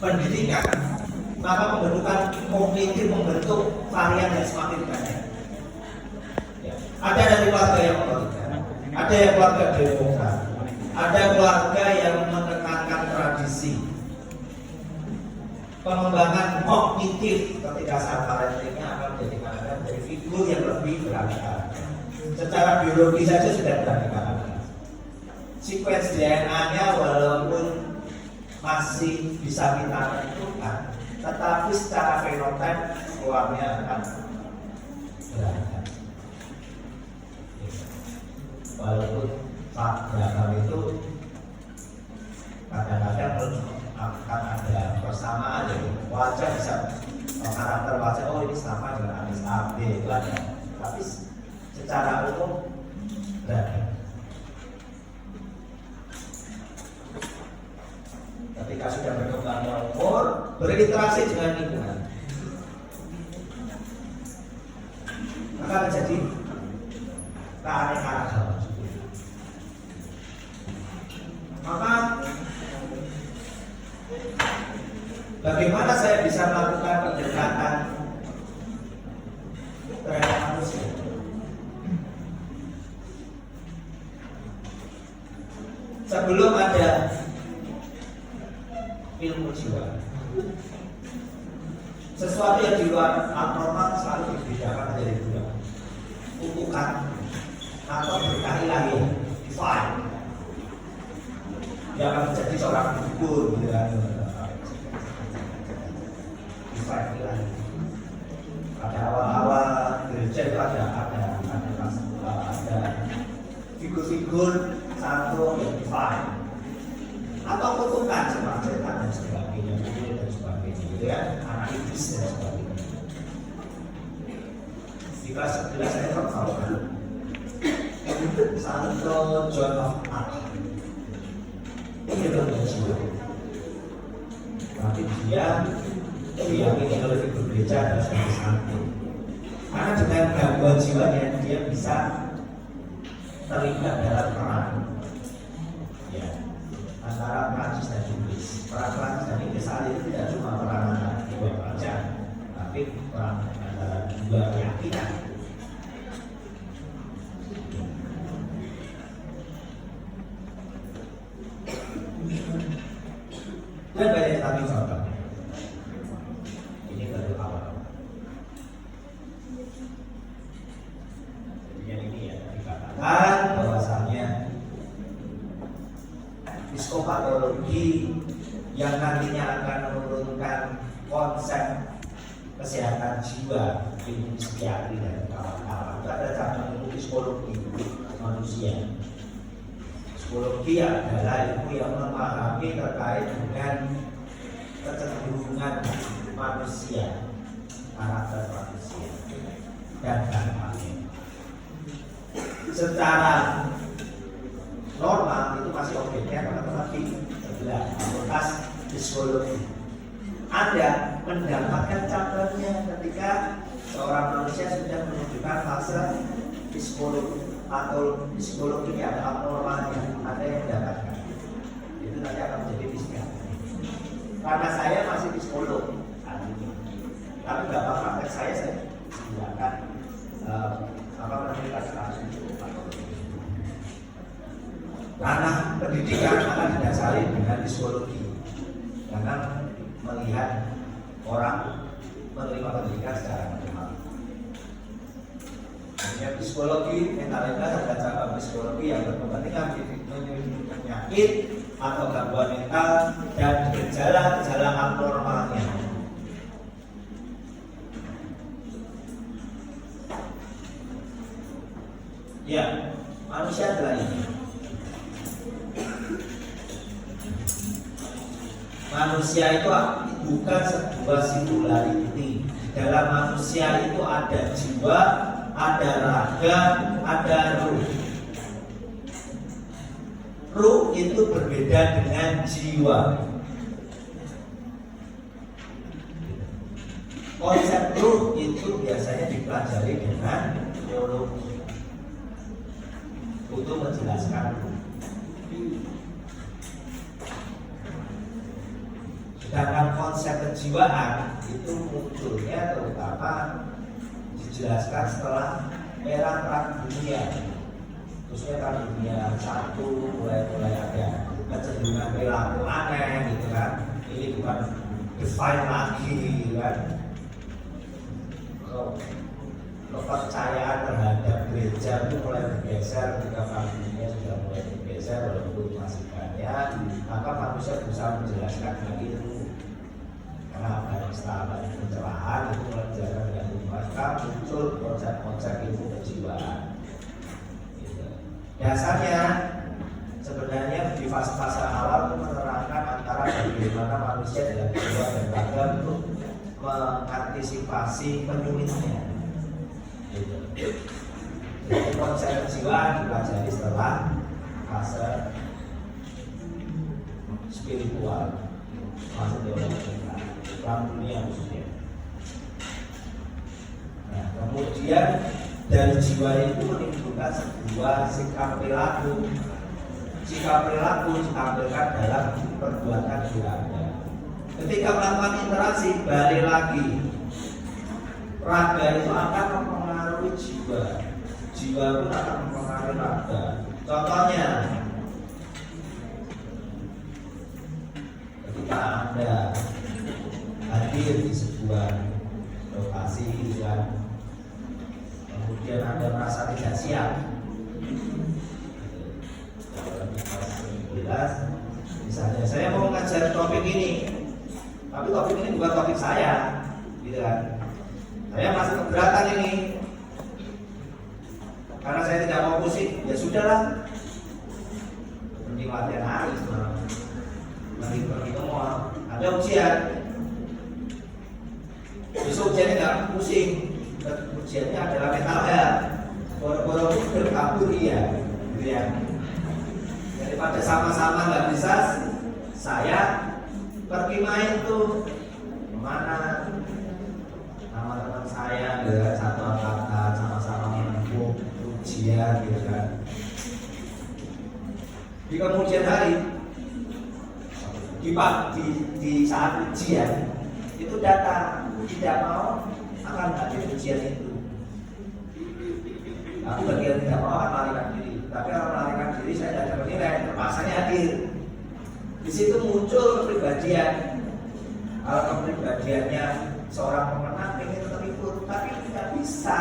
pendidikan, maka pembentukan kognitif membentuk varian yang semakin banyak. Ya. Ada dari keluarga yang otoriter, ada yang keluarga demokrat, ada keluarga yang menekankan tradisi. Pengembangan kognitif ketika saat parentingnya akan menjadikan dari figur yang lebih beragam. Secara biologi saja sudah beragam. Sekuens DNA-nya walaupun masih bisa kita tentukan, tetapi secara fenotipe keluarnya akan beragam. Walaupun beragam itu kadang-kadang akan ada persamaan, jadi wajah bisa karakter wajah, oh ini sama dengan Anis A, B itu ada, tapi secara umum beragam. Ketika sudah berkembangnya umur, berinteraksi dengan lingkungan, maka menjadi keanekaragaman. Maka bagaimana saya bisa melakukan pendekatan terhadap manusia? Sebelum ada ilmu jiwa, sesuatu yang di luar abnormal selalu dibedakan menjadi dua: kutukan atau berkah ilahi, divine. Dia akan menjadi seorang figur, gitu kan? Divine ilahi. Pada awal-awal gereja itu ada figur-figur satu yang divine, atau kutukan seperti setan dan sebagainya, dan sebagainya, gitu ya, anak iblis dan sebagainya. Di kelas 11 saya tertawa Santo John of Arc. Ini adalah jiwa. Tapi dia diyakini oleh figur gereja adalah sebagai santo. Karena dengan gangguan jiwanya dia bisa terlibat dalam perang. Ya. Antara Prancis dan Inggris. Perang Prancis dan Inggris saat itu tidak cuma perang antara dua kerajaan, tapi perang antara dua keyakinan. Dan banyak lagi contohnya. Ini baru awal. Jadi ini ya dikatakan bahwasanya psikopatologi yang nantinya akan menurunkan konsep kesehatan jiwa, ilmu psikiatri dan kawan-kawan. Itu ada cabang ilmu psikologi manusia. Psikologi adalah ilmu yang memahami terkait dengan kecenderungan manusia, karakter manusia, dan dampaknya. Secara normal itu masih objeknya teman-teman di sebelah fakultas psikologi. Anda mendapatkan cabangnya ketika seorang manusia sudah menunjukkan fase psikologi atau psikologi ada abnormalnya, ada yang mendapatkan. Itu nanti akan menjadi psikiater. Karena saya masih psikolog, tapi bapak praktek saya gunakan kasus karena pendidikan akan didasari dengan psikologi, karena melihat orang menerima pendidikan secara normal. Ada psikologi mentalitas, ada cabang psikologi yang berkepentingan menyelidiki penyakit atau gangguan mental dan gejala-gejala abnormalnya. Ya, manusia adalah ini. Manusia itu bukan sebuah singularity. Dalam manusia itu ada jiwa, ada raga, ada ruh. Ruh itu berbeda dengan jiwa. Konsep ruh itu biasanya dipelajari dengan teologi untuk menjelaskan ruh. Sedangkan konsep kejiwaan itu munculnya terutama dijelaskan setelah era perang dunia, khususnya perang dunia satu mulai ada kecenderungan perilaku aneh gitu kan. Ini bukan define lagi gitu kan. Kepercayaan terhadap gereja itu mulai bergeser ketika perang dunia sudah mulai bergeser walaupun masih banyak, maka manusia berusaha menjelaskan lagi itu karena ada istilah pencerahan itu mulai dijelaskan dengan maka muncul konsep-konsep ilmu kejiwaan. Dasarnya sebenarnya di fase-fase awal menerangkan antara bagaimana manusia dalam jiwa dan raga untuk mengantisipasi penyulitnya. Jadi konsep kejiwaan dipelajari setelah fase spiritual, fase teologi, perang dunia khususnya. Nah, kemudian dari jiwa itu menimbulkan sebuah sikap perilaku. Sikap perilaku ditampilkan dalam perbuatan raga. Ketika melakukan interaksi, balik lagi, raga itu akan mempengaruhi jiwa. Jiwa itu akan mempengaruhi raga. Contohnya, ketika Anda hadir di sebuah lokasi dan kemudian Anda merasa tidak siap, misalnya saya mau ngajar topik ini, tapi topik ini bukan topik saya, gitu kan? Saya masih keberatan ini, karena saya tidak mau pusing. Ya sudahlah, penting latihan hari sebenarnya. Nanti pergi mau ada ujian, besok ujiannya nggak pusing. Ujiannya adalah mental health. Boro-boro berkabur iya, gitu ya. Daripada sama-sama nggak bisa, saya pergi main tuh kemana sama teman saya, ya, satu angkatan sama-sama menempuh ujian, gitu kan. Di kemudian hari, di saat ujian itu datang, tidak mau akan hadir ujian itu. Tapi bagian tidak mau akan melarikan diri. Tapi kalau melarikan diri saya tidak dapat nilai, terpaksanya hadir. Di situ muncul kepribadian. Kalau kepribadiannya seorang pemenang ingin terikut, tapi tidak bisa.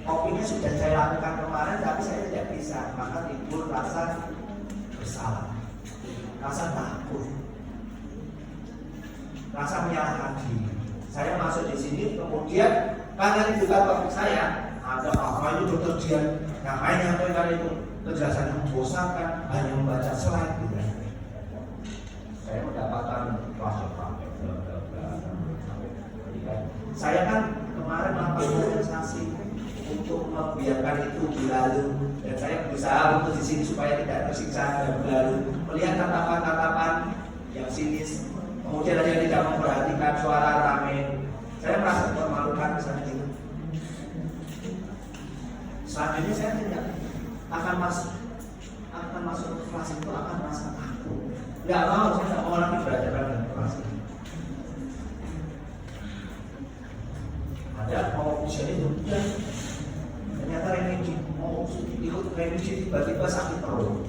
Kopinya sudah saya lakukan kemarin, tapi saya tidak bisa. Maka timbul rasa bersalah, rasa takut, rasa menyalahkan diri. Saya masuk di sini, kemudian karena ini bukan topik saya, ada apa itu dokter Dian yang hanya menyampaikan itu penjelasan yang membosankan, hanya membaca slide gitu. Saya mendapatkan saya kan kemarin melakukan organisasi untuk membiarkan itu berlalu, dan saya berusaha untuk di sini supaya tidak tersiksa dan berlalu. Melihat tatapan-tatapan yang sinis, kemudian ada yang tidak memperhatikan suara rame, saya merasa dipermalukan misalnya itu. Selanjutnya saya tidak akan masuk ke kelas itu, akan merasa takut. Nggak mau, saya nggak mau lagi berada dalam kelas itu. Ada mau ujian itu, dan ternyata remedi, mau ikut remedi tiba-tiba sakit perut,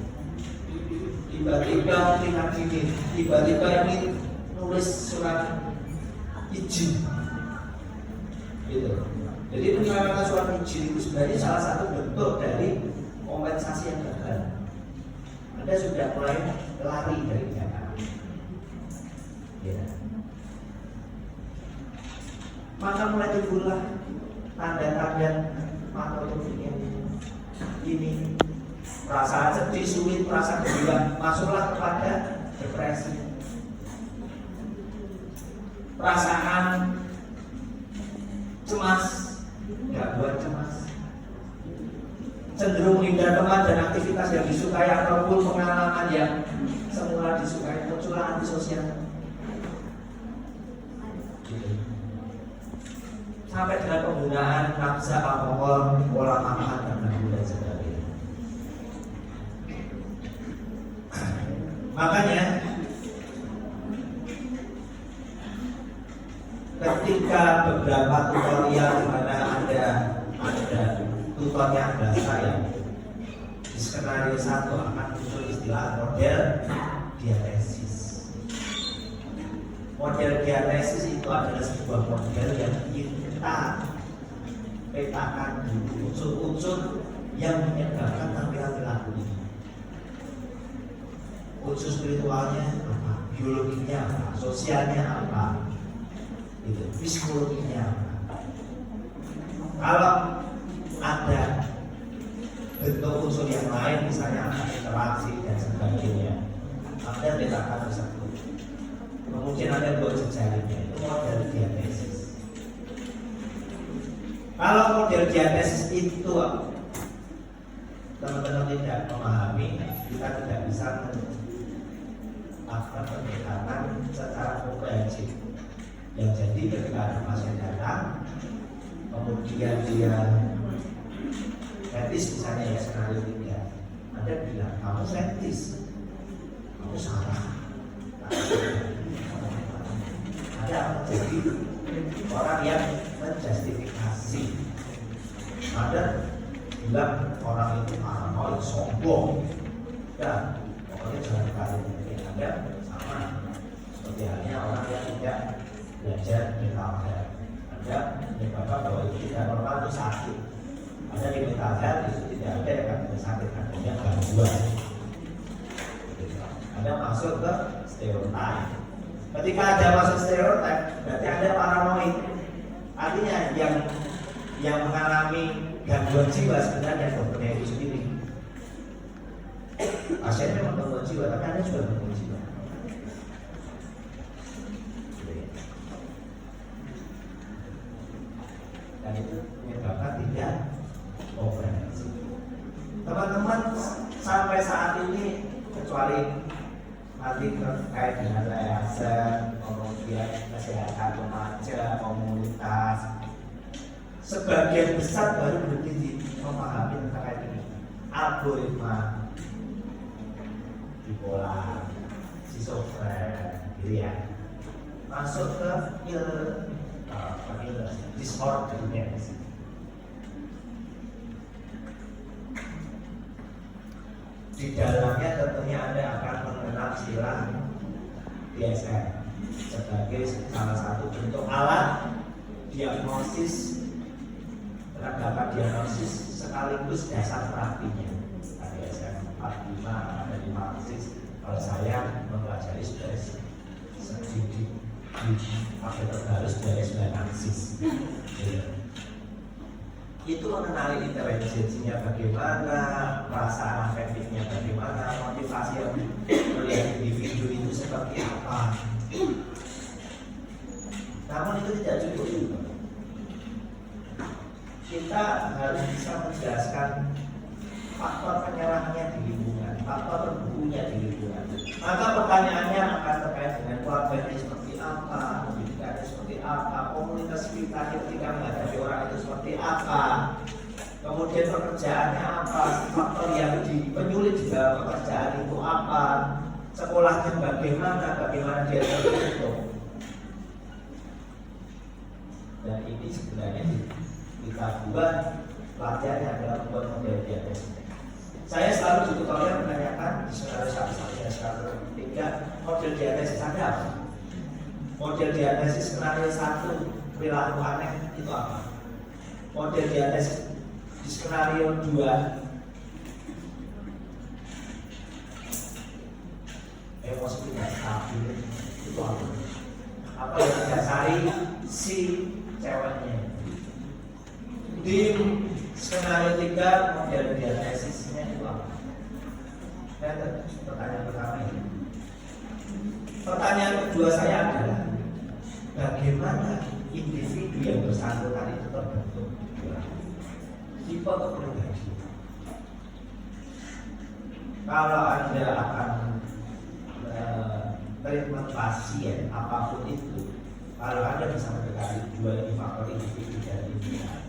tiba-tiba tingkat dingin, tiba-tiba ini nulis surat izin, gitu. Jadi menyelesaikan surat izin itu sebenarnya salah satu bentuk dari kompensasi yang gagal. Anda sudah mulai lari dari Jakarta, ya. Maka mulai timbullah tanda-tanda patologinya ini, perasaan sedih, sulit, perasaan gila, masuklah kepada depresi. Perasaan cemas, gangguan cemas, cenderung menghindar teman dan aktivitas yang disukai ataupun pengalaman yang semula disukai, muncullah antisosial. Sampai dengan penggunaan nafsa, alkohol, pola makan dan sebagainya. Makanya ketika beberapa tutorial di mana ada tutornya adalah saya, di skenario 1 akan muncul istilah model diatesis. Model diatesis itu adalah sebuah model yang ingin kita petakan dulu unsur-unsur yang menyebabkan tampilan perilaku ini. Unsur spiritualnya apa, biologinya apa, sosialnya apa, itu psikologinya apa. Kalau ada bentuk unsur yang lain, misalnya interaksi dan sebagainya, Anda petakan tersebut. Kemudian ada buat jejaringnya, itu model diatesis. Kalau model diatesis itu teman-teman tidak memahami, kita tidak bisa melakukan pendekatan secara komprehensif. Yang jadi ketika ada pasien datang, kemudian dia fetis misalnya ya skenario 3, Anda bilang kamu fetis, kamu salah. Ada jadi orang yang menjustifikasi. Ada bilang orang itu paranoid, sombong, ya pokoknya jangan dikasih mungkin. Anda sama seperti halnya orang yang tidak belajar mental health. Anda menyebabkan bahwa itu tidak normal, itu sakit. Anda di mental health itu tidak ada yang akan sakit, adanya gangguan. Anda masuk ke stereotip. Ketika ada masuk stereotip, berarti Anda paranoid. Artinya yang mengalami gangguan jiwa sebenarnya dokternya itu sendiri. Pasiennya memang gangguan jiwa, tapi Anda juga gangguan jiwa. Dan itu menyebabkan tidak komprehensif. Teman-teman sampai saat ini kecuali nanti terkait dengan yayasan, kemudian kesehatan remaja, komunitas, sebagian besar baru berhenti memahami terkait ini. Algoritma, bipolar, schizofren, gitu ya. Masuk ke disordernya. Di dalamnya tentunya Anda akan mengenal istilah DSM sebagai salah satu bentuk alat diagnosis, penerapan diagnosis sekaligus dasar terapinya. DSM 45 ada di Marxis. Kalau saya mempelajari sudah sedikit apa terbaru dari Marxis. Itu mengenali intelijensinya bagaimana, perasaan afektifnya bagaimana, motivasi yang melihat individu itu seperti apa. Namun itu tidak cukup juga. Kita harus bisa menjelaskan faktor penyerangnya di lingkungan, faktor terbukunya di lingkungan. Maka pertanyaannya akan terkait dengan keluarganya seperti apa, pendidikannya seperti apa, komunitas kita ketika menghadapi orang itu seperti apa, kemudian pekerjaannya apa, faktor yang penyulit di dalam pekerjaan itu apa, sekolahnya bagaimana dia terbentuk. Dan ini sebenarnya kita buat pelajarnya adalah membuat model diatesis. Saya selalu di tutorial menanyakan di skenario 1 sampai skenario 3 model diatesis ada apa? Model diatesis skenario 1 perilaku aneh itu apa? Model diatesis di skenario 2 emosi tidak stabil itu apa? Apa yang mendasari si ceweknya? Di skenario 3 model diatesisnya itu apa? Pertanyaan pertama ini. Pertanyaan kedua saya adalah bagaimana individu yang bersangkutan itu terbentuk? Tipe kepribadian. Kalau Anda akan treatment pasien apapun itu, kalau Anda bisa mendekati dua indikator individu dan lingkungan,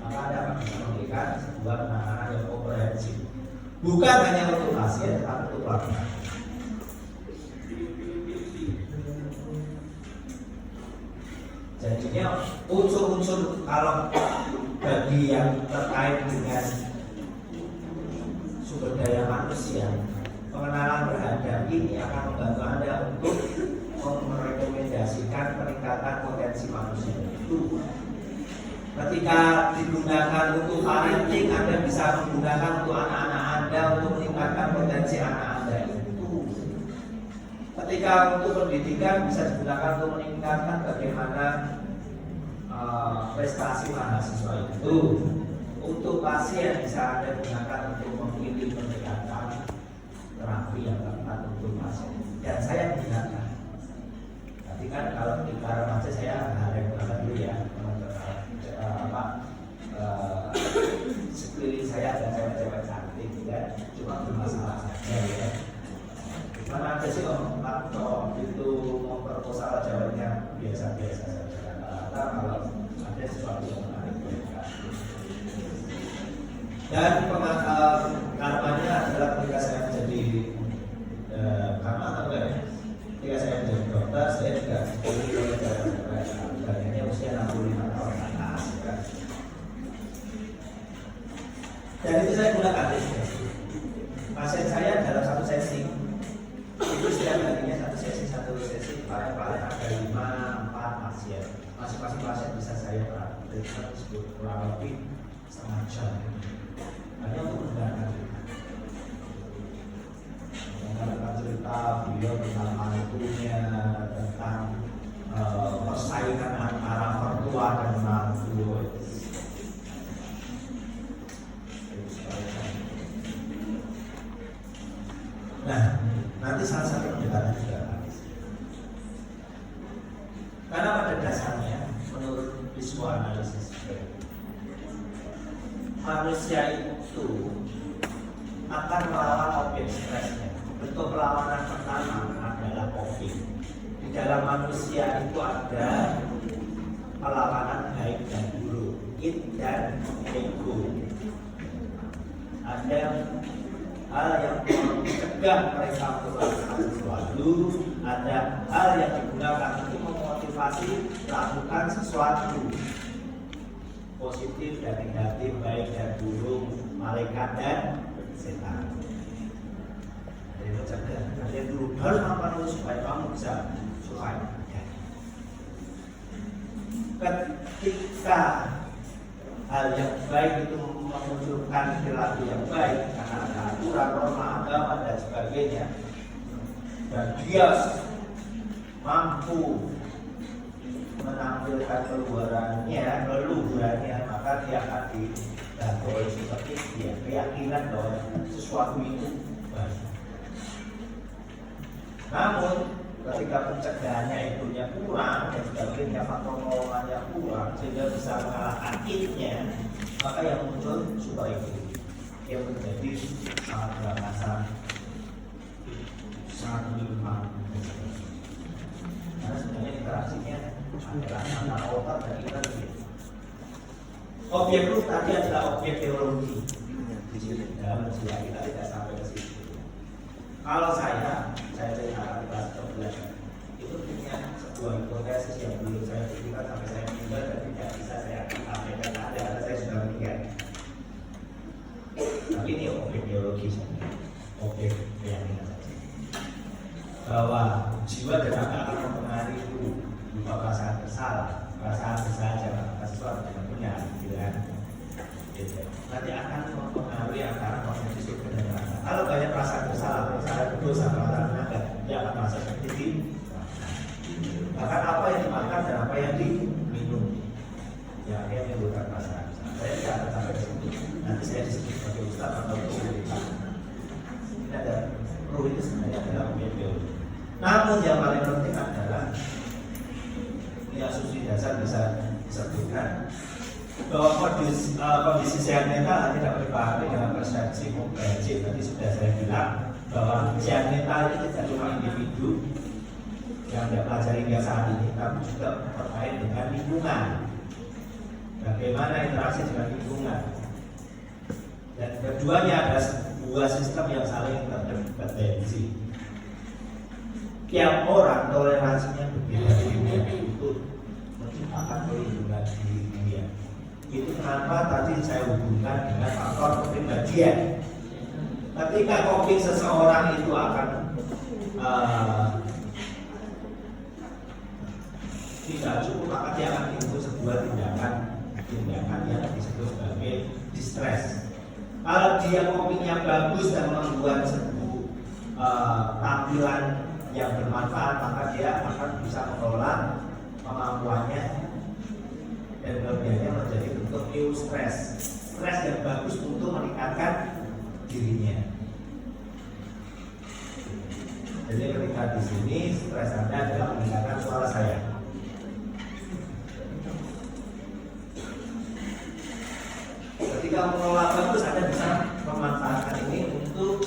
maka Anda akan bisa memberikan sebuah penanganan yang komprehensif, bukan hanya untuk pasien, tetapi untuk keluarga. Jadinya unsur-unsur kalau bagi yang terkait dengan sumber daya manusia, pengenalan terhadap ini akan membantu Anda untuk merekomendasikan peningkatan potensi manusia itu. Ketika digunakan untuk parenting, Anda bisa menggunakan untuk anak-anak Anda untuk meningkatkan potensi anak Anda itu. Ketika untuk pendidikan bisa digunakan untuk meningkatkan bagaimana prestasi mahasiswa itu. Untuk pasien bisa Anda gunakan untuk memilih pendekatan terapi yang tepat untuk pasien. Dan saya gunakan. Tapi kan kalau di remaja saya harus gunakan dulu ya. Sekeliling saya ada cewek-cewek cantik ya, cuma bermasalah saja ya. Mana ada sih kalau itu memproposal ceweknya biasa-biasa saja. Rata-rata kalau ada sesuatu yang menarik mereka. Dan karmanya adalah ketika saya menjadi karma atau enggak ya? Ketika saya menjadi dokter, saya juga dipilih oleh cewek-cewek. Harganya usia 65 tahun atas ya. Dan itu saya gunakan pasien saya dalam satu sesi itu setiap harinya satu sesi paling ada 5-4 pasien. Masing-masing pasien bisa saya perhatikan kurang lebih setengah jam hanya untuk mendengarkan cerita beliau tentang mantunya, tentang persaingan antara mertua dan mantu. Nah, nanti salah satu pendekatan juga habis. Karena pada dasarnya, menurut visuanalisis, manusia itu akan melawan objek stresnya. Bentuk perlawanan pertama adalah COVID. Di dalam manusia itu ada perlawanan baik dan buruk, id dan ego. Ada hal yang mencegah mereka untuk melakukan sesuatu, ada hal yang digunakan untuk memotivasi melakukan sesuatu, positif dan negatif, baik dan buruk, malaikat dan setan. Jadi mencegah, ada dulu harus melakukan itu supaya kamu bisa survive. Ketika hal yang baik itu memunculkan perilaku yang baik karena ada aturan, norma, agama dan sebagainya, dan dia mampu menampilkan keluarannya, maka dia akan didapuri seperti dia keyakinan bahwa sesuatu itu baik. Namun ketika pencegahannya itunya kurang dan sebagainya, faktor pengelolaannya kurang sehingga bisa mengalahkan idnya, maka yang muncul super ego yang menjadi sangat beralasan, sangat menyimpang. Karena sebenarnya interaksinya adalah antara otak dan energi. Objek itu tadi adalah objek teologi. Dalam jiwa kita tidak sampai ke situ. Kalau saya ceritakan di kelas 12 itu punya sebuah hipotesis yang belum saya pikirkan sampai saya meninggal dan tidak bisa saya sampaikan ada karena saya sudah meninggal. Tapi ini objek biologis, objek keyakinan saja. Bahwa jiwa dan akal akan mempengaruhi itu berupa perasaan bersalah, perasaan bersalah atas sesuatu dengan benar, gitu kan? Gitu. Nanti akan mempengaruhi antara konsepsi surga dan neraka. Kalau banyak perasaan bersalah, perasaan berdosa, perasaan menanggar, dia akan merasa seperti ini. Bahkan apa yang dimakan dan apa yang diminum, ya dia menimbulkan perasaan. Saya tidak akan sampai ke situ. Nanti saya disebut sebagai ustaz atau guru. Ini ada ruh itu sebenarnya adalah objek biologi. Namun yang paling penting adalah ini asumsi dasar bisa disebutkan bahwa kondisi sehat mental tidak berpahami dengan persepsi komprehensif. Tadi sudah saya bilang bahwa sehat mental itu tidak cuma individu yang tidak pelajari hingga saat ini, tapi juga terkait dengan lingkungan. Bagaimana interaksi dengan lingkungan. Dan keduanya adalah sebuah sistem yang saling terdependensi. Tiap orang toleransinya berbeda untuk menciptakan perlindungan diri dia. Itu kenapa tadi saya hubungkan dengan faktor kepribadian. Ketika coping seseorang itu akan tidak cukup, maka dia akan timbul sebuah tindakan yang disebut sebagai distress. Kalau dia copingnya bagus dan membuat sebuah tampilan yang bermanfaat, maka dia akan bisa mengelola kemampuannya dan kelebihannya menjadi bentuk eustress, stres yang bagus untuk meningkatkan dirinya. Jadi ketika di sini stres Anda adalah meningkatkan suara saya. Ketika mengelola bagus, Anda bisa memanfaatkan ini untuk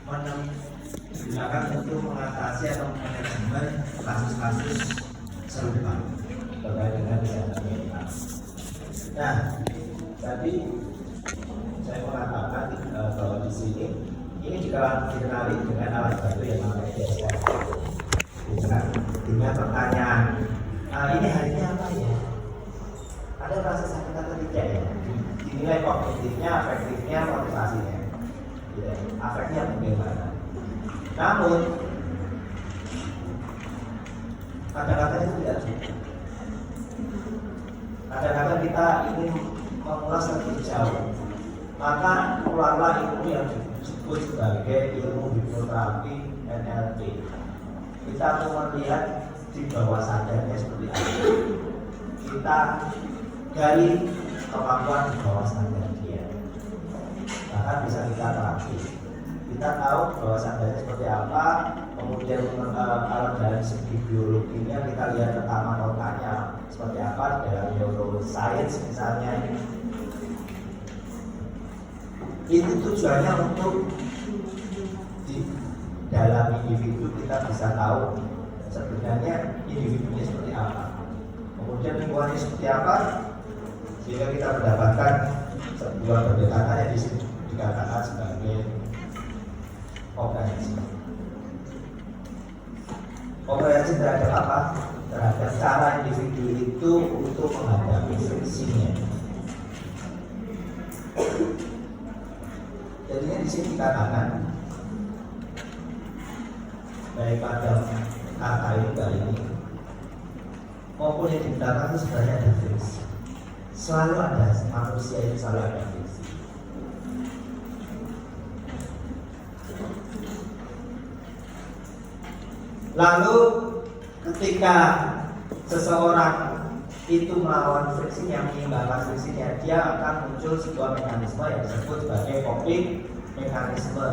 menggunakan untuk mengatasi atau manajemen kasus-kasus serupa terkait dengan kesehatan mental. Nah, tadi saya mengatakan bahwa di sini ini juga dikenali dengan alat bantu yang namanya DSM. Dengan pertanyaan, ini harinya apa ya? Ada rasa sakit atau tidak ya? Dinilai kognitifnya, afektifnya, motivasinya. Ya, afeknya bagaimana? Namun kadang-kadang itu tidak cukup. Kadang-kadang kita ingin mengulas lebih jauh, maka keluarlah ilmu yang disebut sebagai ilmu hipnoterapi NLP. Kita akan melihat di bawah sadarnya seperti apa. Kita gali kemampuan di bawah sadar dia, bahkan bisa kita terapi. Kita tahu bahwa sadarnya seperti apa. Kemudian kalau dari segi biologinya kita lihat rekaman otaknya seperti apa dalam neuroscience misalnya. Itu tujuannya untuk di dalam individu kita bisa tahu sebenarnya individunya seperti apa, kemudian lingkungannya seperti apa, sehingga kita mendapatkan sebuah pendekatan yang dikatakan sebagai komprehensi. Komprehensi terhadap apa? Terhadap cara individu itu untuk menghadapi friksinya. Jadinya di sini dikatakan baik pada kata ini kali ini maupun yang digunakan itu sebenarnya ada friksi. Selalu ada, manusia itu selalu ada friksi. Lalu ketika seseorang itu melawan friksinya, mengimbangkan friksinya, dia akan muncul sebuah mekanisme yang disebut sebagai coping mekanisme.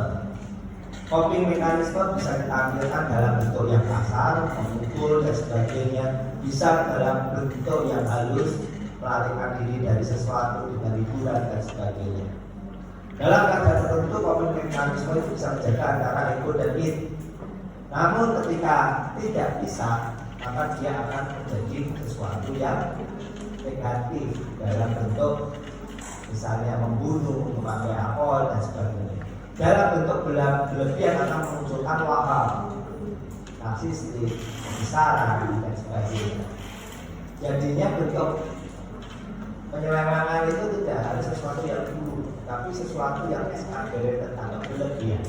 Coping mekanisme bisa ditampilkan dalam bentuk yang kasar, memukul dan sebagainya, bisa dalam bentuk yang halus, melarikan diri dari sesuatu dengan hiburan dan sebagainya. Dalam keadaan tertentu, coping mekanisme itu bisa menjaga antara ego dan id. Namun ketika tidak bisa, maka dia akan menjadi sesuatu yang negatif dalam bentuk misalnya membunuh, memakai alkohol dan sebagainya. Dalam bentuk berlebihan akan memunculkan waham, narsistik, kebesaran dan sebagainya. Jadinya bentuk penyelewengan itu tidak harus sesuatu yang buruk, tapi sesuatu yang exaggerated atau berlebihan.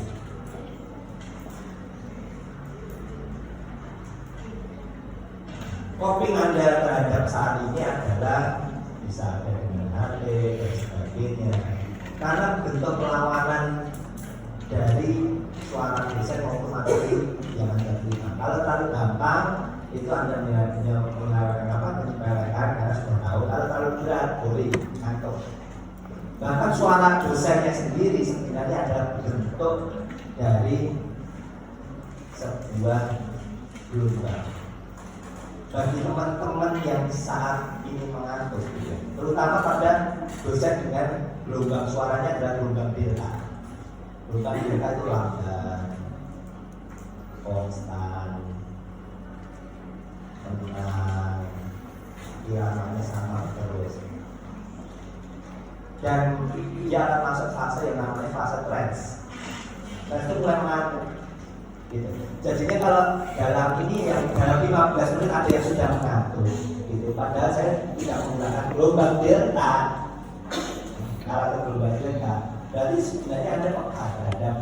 Coping Anda terhadap saat ini adalah bisa ada dengan HP dan sebagainya, karena bentuk perlawanan dari suara desain maupun materi yang Anda terima. Kalau terlalu gampang itu Anda menyepelekan karena sudah tahu. Kalau terlalu berat boleh ngantuk. Bahkan suara dosennya sendiri sebenarnya adalah bentuk dari sebuah gelombang. Bagi teman-teman yang saat ini mengantuk, terutama pada dosen dengan gelombang suaranya adalah gelombang delta. Gelombang delta itu lambat, konstan, tenang, iramanya sama terus. Dan dia akan masuk fase yang namanya fase trance. Dan itu mulai mengantuk. Gitu. Jadinya kalau dalam ini yang dalam 15 menit ada yang sudah mengatur gitu. Padahal saya tidak menggunakan gelombang delta. Kalau gelombang delta berarti sebenarnya ada peka terhadap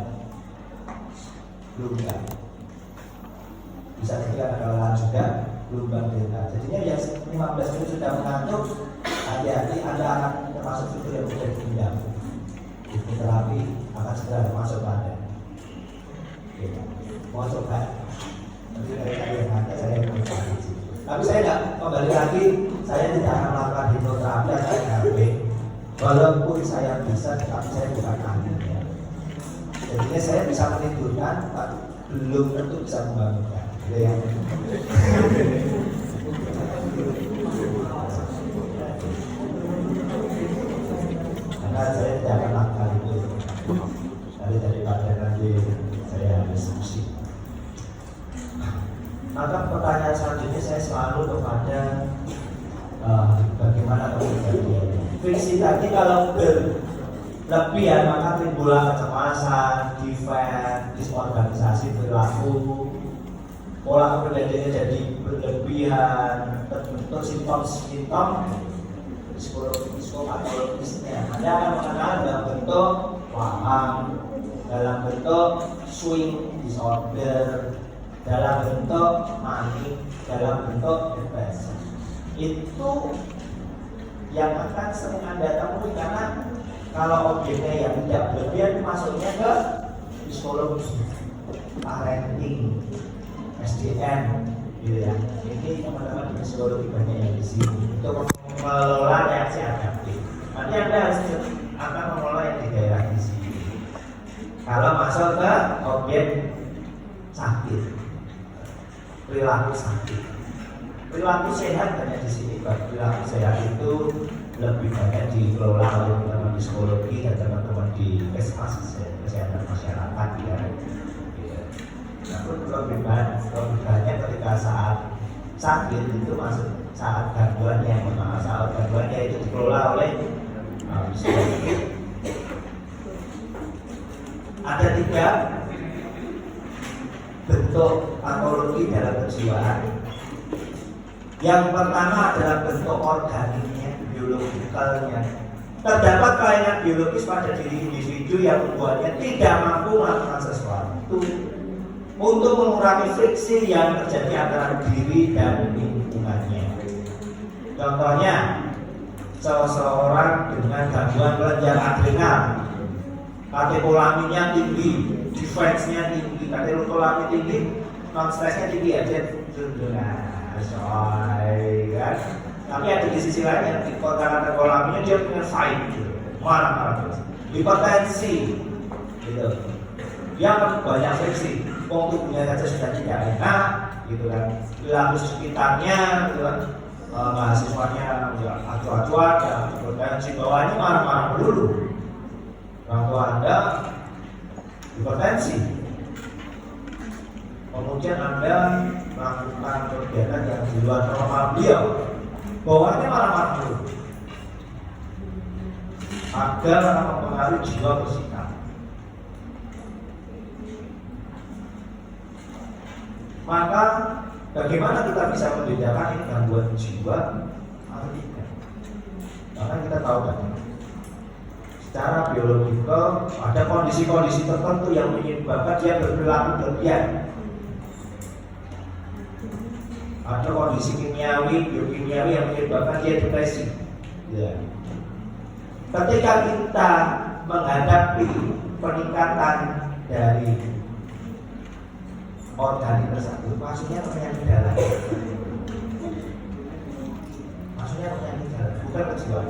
gelombang. Bisa jadi ada lawan juga gelombang delta. Jadinya yang 15 menit sudah mengatur, hati-hati Anda akan termasuk fitur yang sudah diundang. Terapi akan segera masuk pada. Mau coba nanti dari kalian ada saya yang mencari. Tapi saya tidak kembali lagi, saya tidak akan melakukan hipnoterapi atau NLP. Walaupun saya bisa, tapi saya bukan ahlinya. Jadinya saya bisa menidurkan, tapi belum tentu bisa membangunkan. Ya. Karena saya tidak akan melakukan itu. Daripada nanti saya diskusi. Maka pertanyaan selanjutnya saya selalu kepada bagaimana kemudian friksi tadi kalau berlebihan maka timbullah kecemasan, defense, disorganisasi perilaku, pola kepribadiannya jadi berlebihan, terbentuk simptom-simptom psikopatologisnya. Anda akan mengenal dalam bentuk waham, dalam bentuk swing disorder, dalam bentuk manik, dalam bentuk depresi. Itu yang akan sering Anda temui karena kalau objeknya yang tidak berlebihan masuknya ke psikologi, parenting, SDM, gitu ya. Ini teman-teman di psikologi banyak yang di sini untuk mengelola reaksi adaptif. Nanti Anda harus akan mengelola yang di daerah di sini. Kalau masuk ke objek sakit, perilaku sakit, perilaku sehat banyak di sini. Perilaku sehat itu lebih banyak dikelola oleh teman-teman psikologi dan teman-teman di kesehatan masyarakat ya. Namun problemnya ketika saat sakit itu masuk saat gangguannya, saat gangguannya itu dikelola oleh psikologi. Ada 3 bentuk patologi dalam kejiwaan. Yang pertama adalah bentuk organiknya, biologikalnya. Terdapat kelainan biologis pada diri individu yang membuatnya tidak mampu melakukan sesuatu untuk mengurangi friksi yang terjadi antara diri dan lingkungannya. Contohnya, seseorang dengan gangguan kelenjar adrenal, katekolaminnya tinggi, defense-nya tinggi, katekolamin tinggi, non-stress-nya tinggi aja, kan? Tapi ada di sisi lain yang di kota katekolaminnya dia punya fight, marah-marah terus, hipertensi, gitu. Dia banyak friksi, tubuhnya saja sudah tidak enak, gitu kan. Perilaku sekitarnya, gitu kan. Mahasiswanya acuan-acuan, hipertensi, bawahnya marah-marah dulu. Orang tua Anda hipertensi, kemudian Anda melakukan kegiatan yang di luar normal beliau, bawahnya marah-marah dulu, agar mempengaruhi jiwa bersikap. Maka bagaimana kita bisa membedakan ini gangguan jiwa atau tidak? Karena kita tahu kan, secara biologikal ada kondisi-kondisi tertentu yang menyebabkan dia berperilaku berlebihan. Ada kondisi kimiawi, biokimiawi yang menyebabkan dia depresi. Ya. Ketika kita menghadapi peningkatan dari organik tersebut, maksudnya penyakit dalam. Maksudnya penyakit dalam, bukan kejiwaan.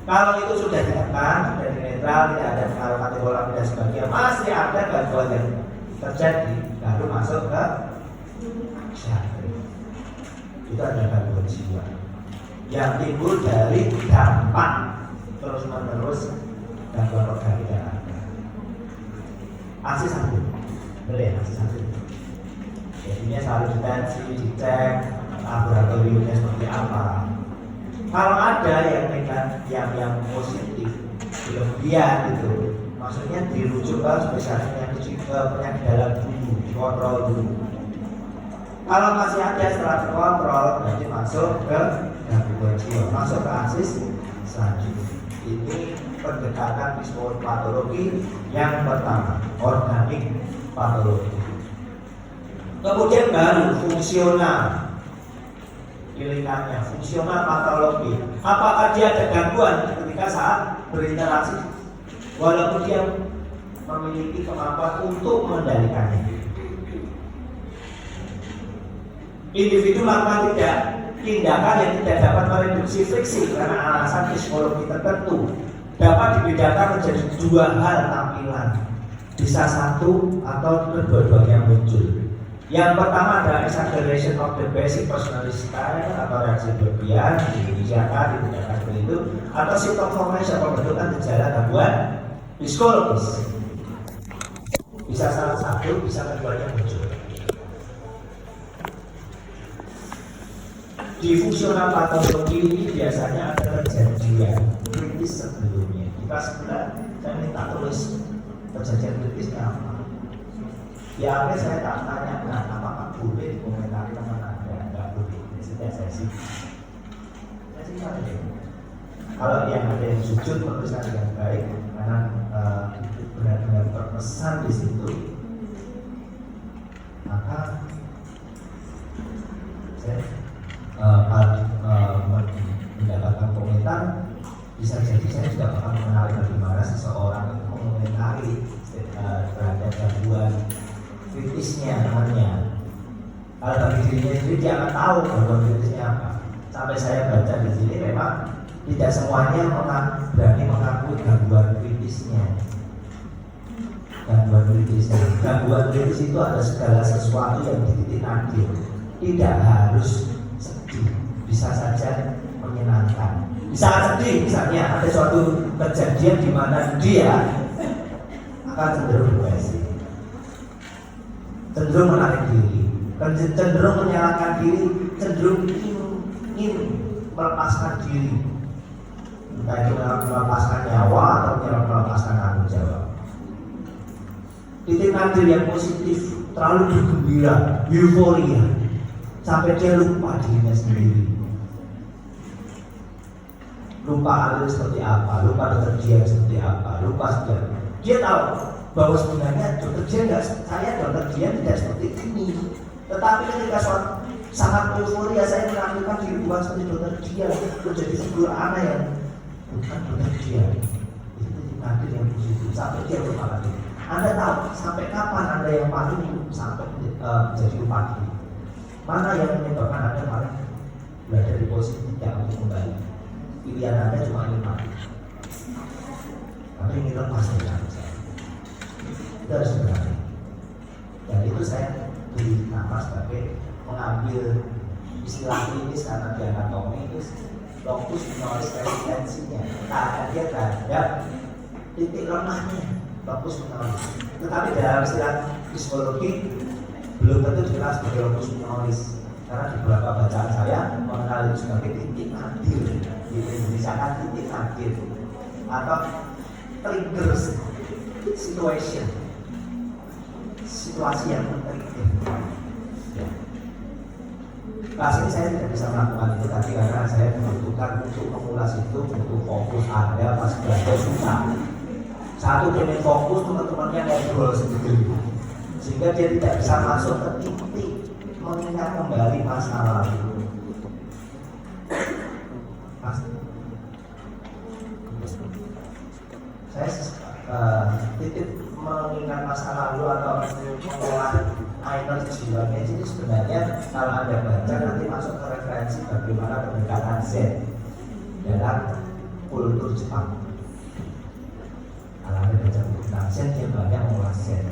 Kalau itu sudah ditekan, sudah dinetral, tidak ada pengaruh kategori dan sebagainya, masih ada gangguan yang terjadi, baru masuk ke psikiatri. Itu adalah gangguan jiwa yang timbul dari dampak terus-menerus gangguan organik yang ada. Aksi satu, boleh aksi satu. Jadinya selalu ditensi, dicek laboratoriumnya seperti apa. Kalau ada yang negatif, yang positif, berlebihan itu, Maksudnya dirujuk ke spesialis penyakit dalam dulu, dikontrol dulu. Kalau masih ada setelah dikontrol, berarti masuk ke gangguan jiwa, masuk ke aksis selanjutnya. Ini pendekatan psikopatologi yang pertama, organik patologi. Kemudian baru fungsional. Pilihannya fungsional patologi. Apakah dia ada gangguan ketika saat berinteraksi, walaupun dia memiliki kemampuan untuk mengendalikannya. Individu melakukan tindakan yang tidak dapat mereduksi friksi karena alasan psikologi tertentu, dapat dibedakan menjadi dua hal tampilan, bisa satu atau kedua-duanya muncul. Yang pertama adalah exaggeration of the basic personality style atau reaksi berlebihan, dibiasakan, dibedakan seperti itu, atau symptom formation pembentukan gejala gangguan psikologis. Bisa salah satu, bisa keduanya muncul. Di fungsional patologi ini biasanya ada kejadian kritis sebelumnya. Kita sebelah saya minta tulis kejadian kritisnya apa. Ya akhirnya saya tak tanyakan apakah boleh dikomentari teman Anda. Enggak boleh. Sudah saya sih. Kalau yang ada yang jujur menuliskan dengan baik, karena itu benar-benar terpesan di situ, maka saya mendapatkan komentar. Bisa jadi saya juga akan mengenali bagaimana seseorang itu mengomentari terhadap gangguan kritisnya temannya. Kalau bagi dirinya sendiri dia akan tahu gangguan kritisnya apa. Sampai saya baca di sini memang tidak semuanya berani mengakui gangguan kritisnya. Gangguan kritis itu ada segala sesuatu yang dititik nadir. Tidak harus sedih, bisa saja menyenangkan. Bisa sedih, misalnya ada suatu kejadian di mana dia akan cenderung depresi, cenderung menarik diri, cenderung menyalahkan diri, cenderung ingin melepaskan diri, entah itu melepaskan nyawa atau melepaskan tanggung jawab. Titik nadir yang positif, terlalu bergembira, euforia, sampai dia lupa dirinya sendiri, lupa alur seperti apa, lupa dokter dia seperti apa, lupa sejarah. Dia tahu bahwa sebenarnya dokter dia dokter dia tidak seperti ini. Tetapi ketika sangat euforia, saya menampilkan diri bukan seperti dokter dia, menjadi figur anak yang bukan dokter dia. Itu nadir yang positif, sampai dia lupa lagi. Anda tahu sampai kapan Anda yang paling sampai menjadi lupa diri? Mana yang menyebabkan Anda paling berada di posisi tidak untuk kembali? Pilihan Anda cuma ingin mati, tapi ini lepas dari Anda. Itu harus berani. Dan itu saya beri nama sebagai mengambil istilah klinis karena di anatomi itu locus minoris residensinya. Nah, dia terhadap titik lemahnya locus minoris. Tetapi dalam istilah psikologi belum tentu jelas sebagai locus minoris. Karena di beberapa bacaan saya mengenal itu sebagai titik nadir. Di Indonesia kan titik nadir atau trigger situation, situasi yang men-trigger. Kelas ini saya tidak bisa melakukan itu tadi karena saya membutuhkan untuk mengulas itu butuh fokus. Anda pas belajar susah. Satu demi fokus teman-temannya ngobrol sendiri, sehingga dia tidak bisa masuk ke titik mengingat kembali masa lalu. Saya titik mengingat masa lalu atau mengolah energi jiwanya ini sebenarnya kalau Anda baca nanti masuk ke referensi bagaimana pendekatan Zen dalam kultur Jepang. Kalau Anda baca tentang Zen, dia banyak mengolah Zen,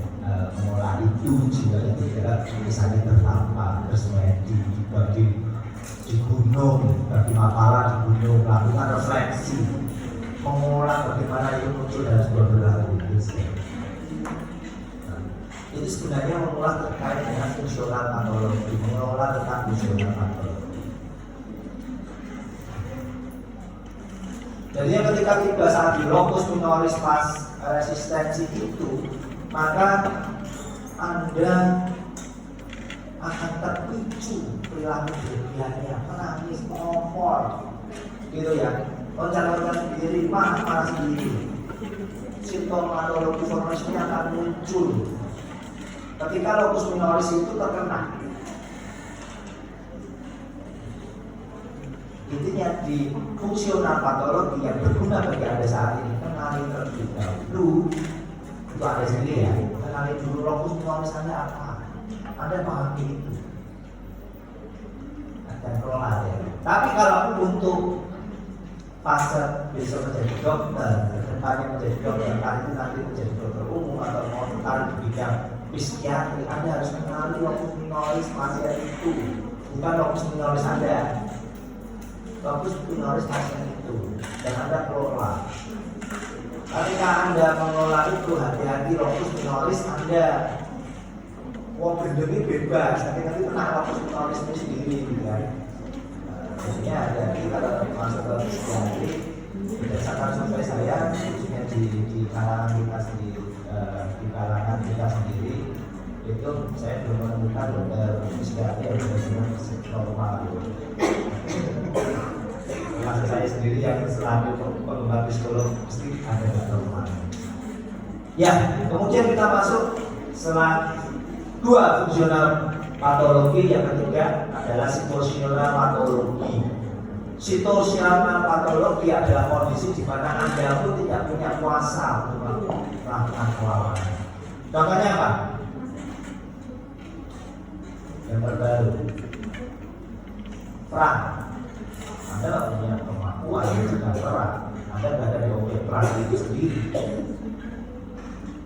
mengolah itu jiwa itu adalah misalnya bertapa, bersemedi di gunung, bagi mapala di gunung, melakukan refleksi, mengolah bagaimana itu muncul dalam sebuah perilaku. Itu sebenarnya mengolah terkait dengan fungsional patologi, mengelola tentang fungsional patologi. Jadi ketika tiba saat di locus minoris pas resistensi itu, maka Anda akan terpicu perilaku berlebihannya, menangis, mengompol, gitu ya, loncat-loncat sendiri, marah sendiri. Simptomatologi formasinya akan muncul ketika locus minoris itu terkena. Intinya di fungsional patologi yang berguna bagi Anda saat ini, kenali terlebih dahulu, itu Anda sendiri ya, kenali dulu locus minoris Anda apa. Anda pahami itu dan kelola ya. Tapi kalau untuk fase besok menjadi dokter, kedepannya menjadi dokter, nanti menjadi dokter umum atau mau tertarik di bidang psikiatri, Anda harus mengenali locus minoris pasien itu, bukan locus minoris Anda. Locus minoris pasien itu dan Anda kelola. Ketika Anda mengelola itu, hati-hati locus minoris Anda. Wong gendengnya bebas, tapi nanti kena locus minoris itu sendiri, kan? Jadinya dari kalau masuk ke psikiatri, berdasarkan survei saya, khususnya di kalangan kita sendiri, di kalangan kita sendiri, itu saya belum menemukan dokter psikiatri yang benar-benar normal. Termasuk saya sendiri yang selalu penggemar psikolog pasti ada normal. Ya, kemudian kita masuk setelah dua fungsional patologi, yang ketiga adalah situasional patologi. Situasional patologi adalah kondisi di mana Anda pun tidak punya kuasa untuk melakukan perlawanan. Contohnya apa? Yang terbaru, perang. Anda tidak punya kemampuan untuk perang. Anda berada di objek perang itu sendiri.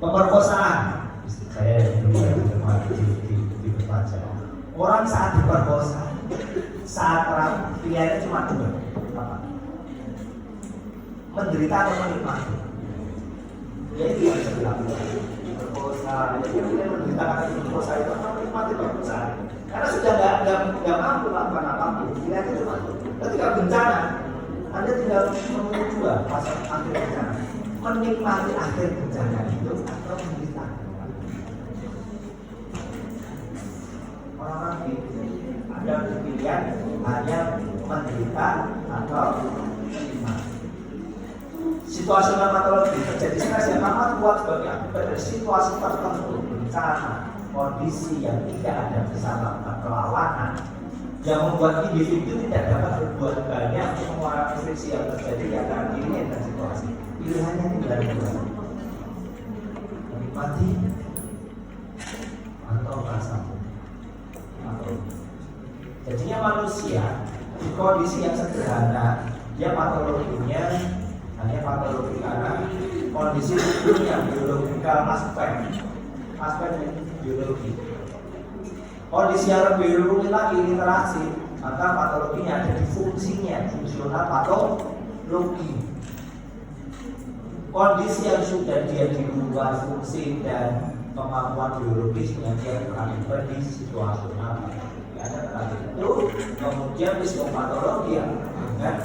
Pemerkosaan. Saya dulu di berbaca. Orang saat diperkosa, saat perang, pilihannya cuma dua, apa? Menderita atau menikmati. Ya itu yang bisa dilakukan. Diperkosa, jadi menderita karena diperkosa itu atau menikmati perkosaan. Karena sudah nggak mampu melakukan apapun. Pilihannya cuma dua. Ketika bencana, Anda tinggal memilih dua fase akhir bencana. Menikmati akhir bencana itu atau menderita. Orang ada pilihan hanya menderita atau menikmati. Situasional patologi terjadi stres yang amat kuat sebagai akibat dari situasi tertentu, bencana, kondisi yang tidak ada bersama perlawanan yang membuat individu tidak dapat berbuat banyak untuk mengurangi friksi yang terjadi di antara dirinya dan situasi. Pilihannya tinggal dua, menikmati atau merasa. Jadinya manusia di kondisi yang sederhana, dia patologinya hanya patologi karena kondisi tubuhnya biologikal aspek biologi. Kondisi yang lebih rumit lagi interaksi, maka patologinya ada di fungsinya, fungsional patologi. Kondisi yang sudah dia di luar fungsi dan kemampuan biologisnya, dia berakibat di situasional. Ada tadi itu, kemudian psikopatologi yang dengan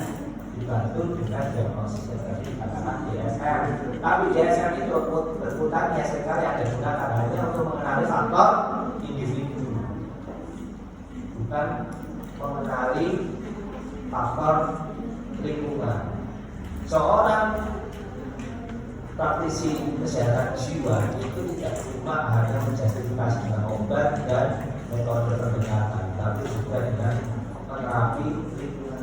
dibantu dengan diagnosis yang tadi dikatakan DSM. Tapi DSM itu berputarnya sekali ada gunakan hanya untuk mengenali faktor individu, bukan mengenali faktor lingkungan. Seorang praktisi kesehatan jiwa itu tidak cuma hanya menjustifikasi dengan obat dan metode pendekatan, tapi juga dengan terapi lingkungan.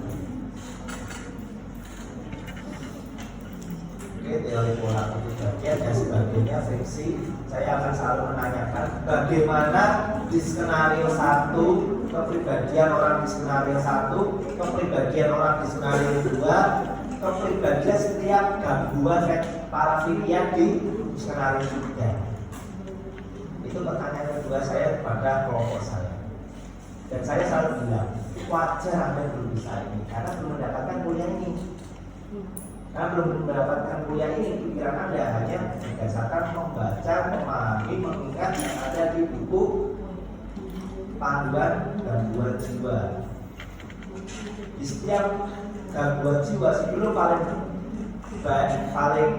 Oke, teori pola kepribadian dan sebagainya, friksi. Saya akan selalu menanyakan bagaimana di skenario 1 kepribadian orang di skenario 1, kepribadian orang di skenario 2, kepribadian setiap gangguan parafilia di skenario 3. Itu pertanyaan kedua saya kepada kelompok saya. Dan saya selalu bilang, wajar Anda belum bisa ini karena belum mendapatkan kuliah ini. Karena belum mendapatkan kuliah ini, pikiran Anda hanya berdasarkan membaca, memahami, mengingat yang ada di buku panduan gangguan jiwa. Di setiap gangguan jiwa sebelum paling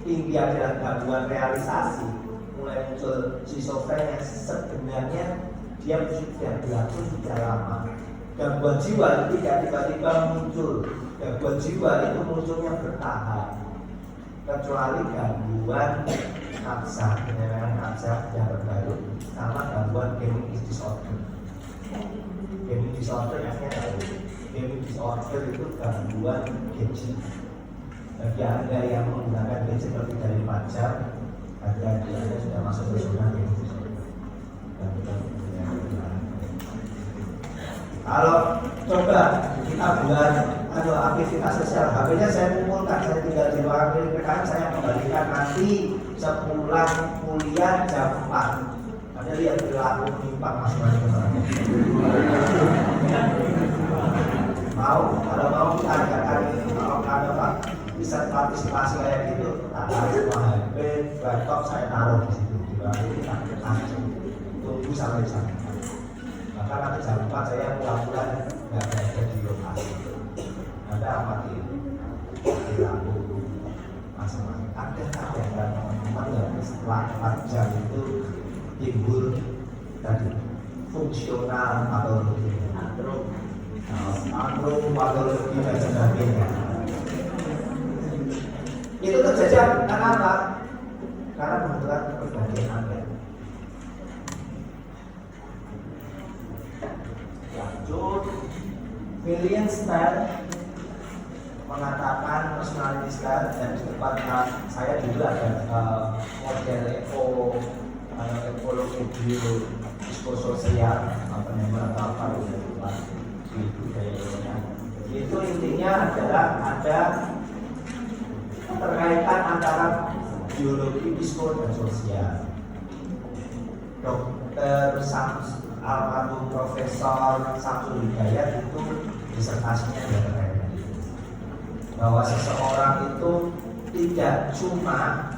tinggi adalah gangguan realisasi, mulai muncul schizofrenia, sebenarnya dia sudah berlaku sudah lama. Gangguan jiwa itu tidak tiba-tiba muncul. Gangguan jiwa itu munculnya bertahap. Kecuali gangguan nafsa, penyerahan nafsa yang terbaru, sama gangguan gaming disorder. Gaming disorder artinya apa? Gaming disorder itu gangguan gadget. Bagi Anda yang menggunakan gadget lebih dari 4 jam, hati-hati Anda sudah masuk ke zona gaming disorder. Kalau coba kita buat aktivitas sosial, HP-nya saya kumpulkan, saya tinggal di ruangan kiri ke kanan, saya kembalikan nanti sepulang kuliah jam 4. Ada lihat perilaku menyimpang masing-masing orang. Mau, kalau mau kita adakan, kalau ada Pak bisa partisipasi kayak gitu, tak taruh semua HP, laptop saya taruh di situ, di bawah kita langsung tunggu sampai jam 4. Maka nanti jam 4 saya pulang-pulang nggak berada di lokasi. Ada apa perilaku masing-masing. Ada teman-teman yang setelah 4 jam itu timbul tadi fungsional patologi, patologi dan sebagainya. Itu terjadi kenapa? Karena kebetulan perbandingan Anda. Lanjut, William Stern mengatakan personality style, dan di depan saya dulu ada model ekologi psikososial apa itu budayanya. Itu intinya adalah ada keterkaitan antara biologi, psiko dan sosial. Dokter almarhum Profesor Samsul Hidayat itu disertasinya terkait bahwa seseorang itu tidak cuma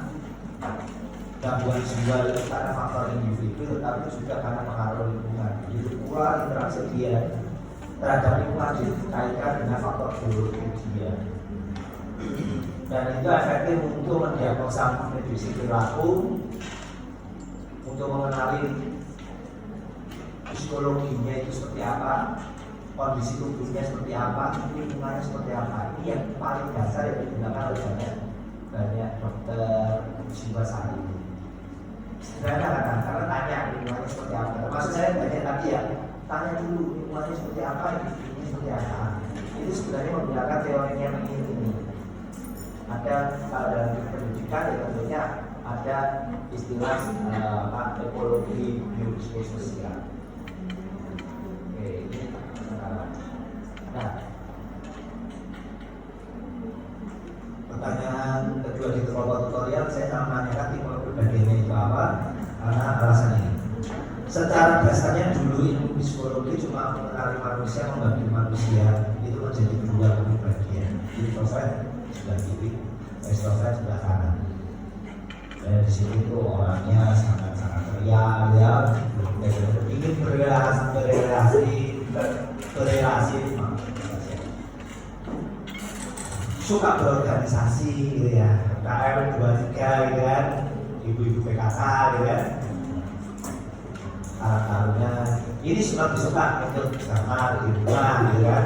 gangguan jiwa karena faktor individu, tetapi juga karena pengaruh lingkungan. Itu pula interaksi dia terhadap lingkungan dikaitkan dengan faktor biologi dia. Dan itu efektif untuk mendiagnosa memprediksi perilaku, untuk mengenali psikologinya itu seperti apa, kondisi tubuhnya seperti apa, lingkungannya seperti apa. Ini yang paling dasar yang digunakan oleh banyak dokter jiwa saat ini. Sebenarnya karena tanya lingkungannya seperti apa. Maksud saya banyak tadi ya, tanya dulu lingkungannya seperti apa, ini seperti apa. Itu sebenarnya menggunakan teorinya ini. Ada dalam pendidikan ya tentunya ada istilah ekologi biopsikososial. Nah, pertanyaan kedua di kelompok tutorial saya akan menanyakan tipe kepribadiannya itu apa, karena alasan ini. Secara dasarnya dulu ilmu psikologi cuma mengenali manusia, membagi manusia itu menjadi dua kepribadian. Introvert sebelah kiri, extrovert sebelah kanan. Dan di sini tuh orangnya sangat-sangat riang, ya, ingin berrelasi, suka berorganisasi gitu ya, KM 23 gitu kan, ibu-ibu PKK gitu kan, taruhnya ini suka untuk kamar di rumah gitu kan,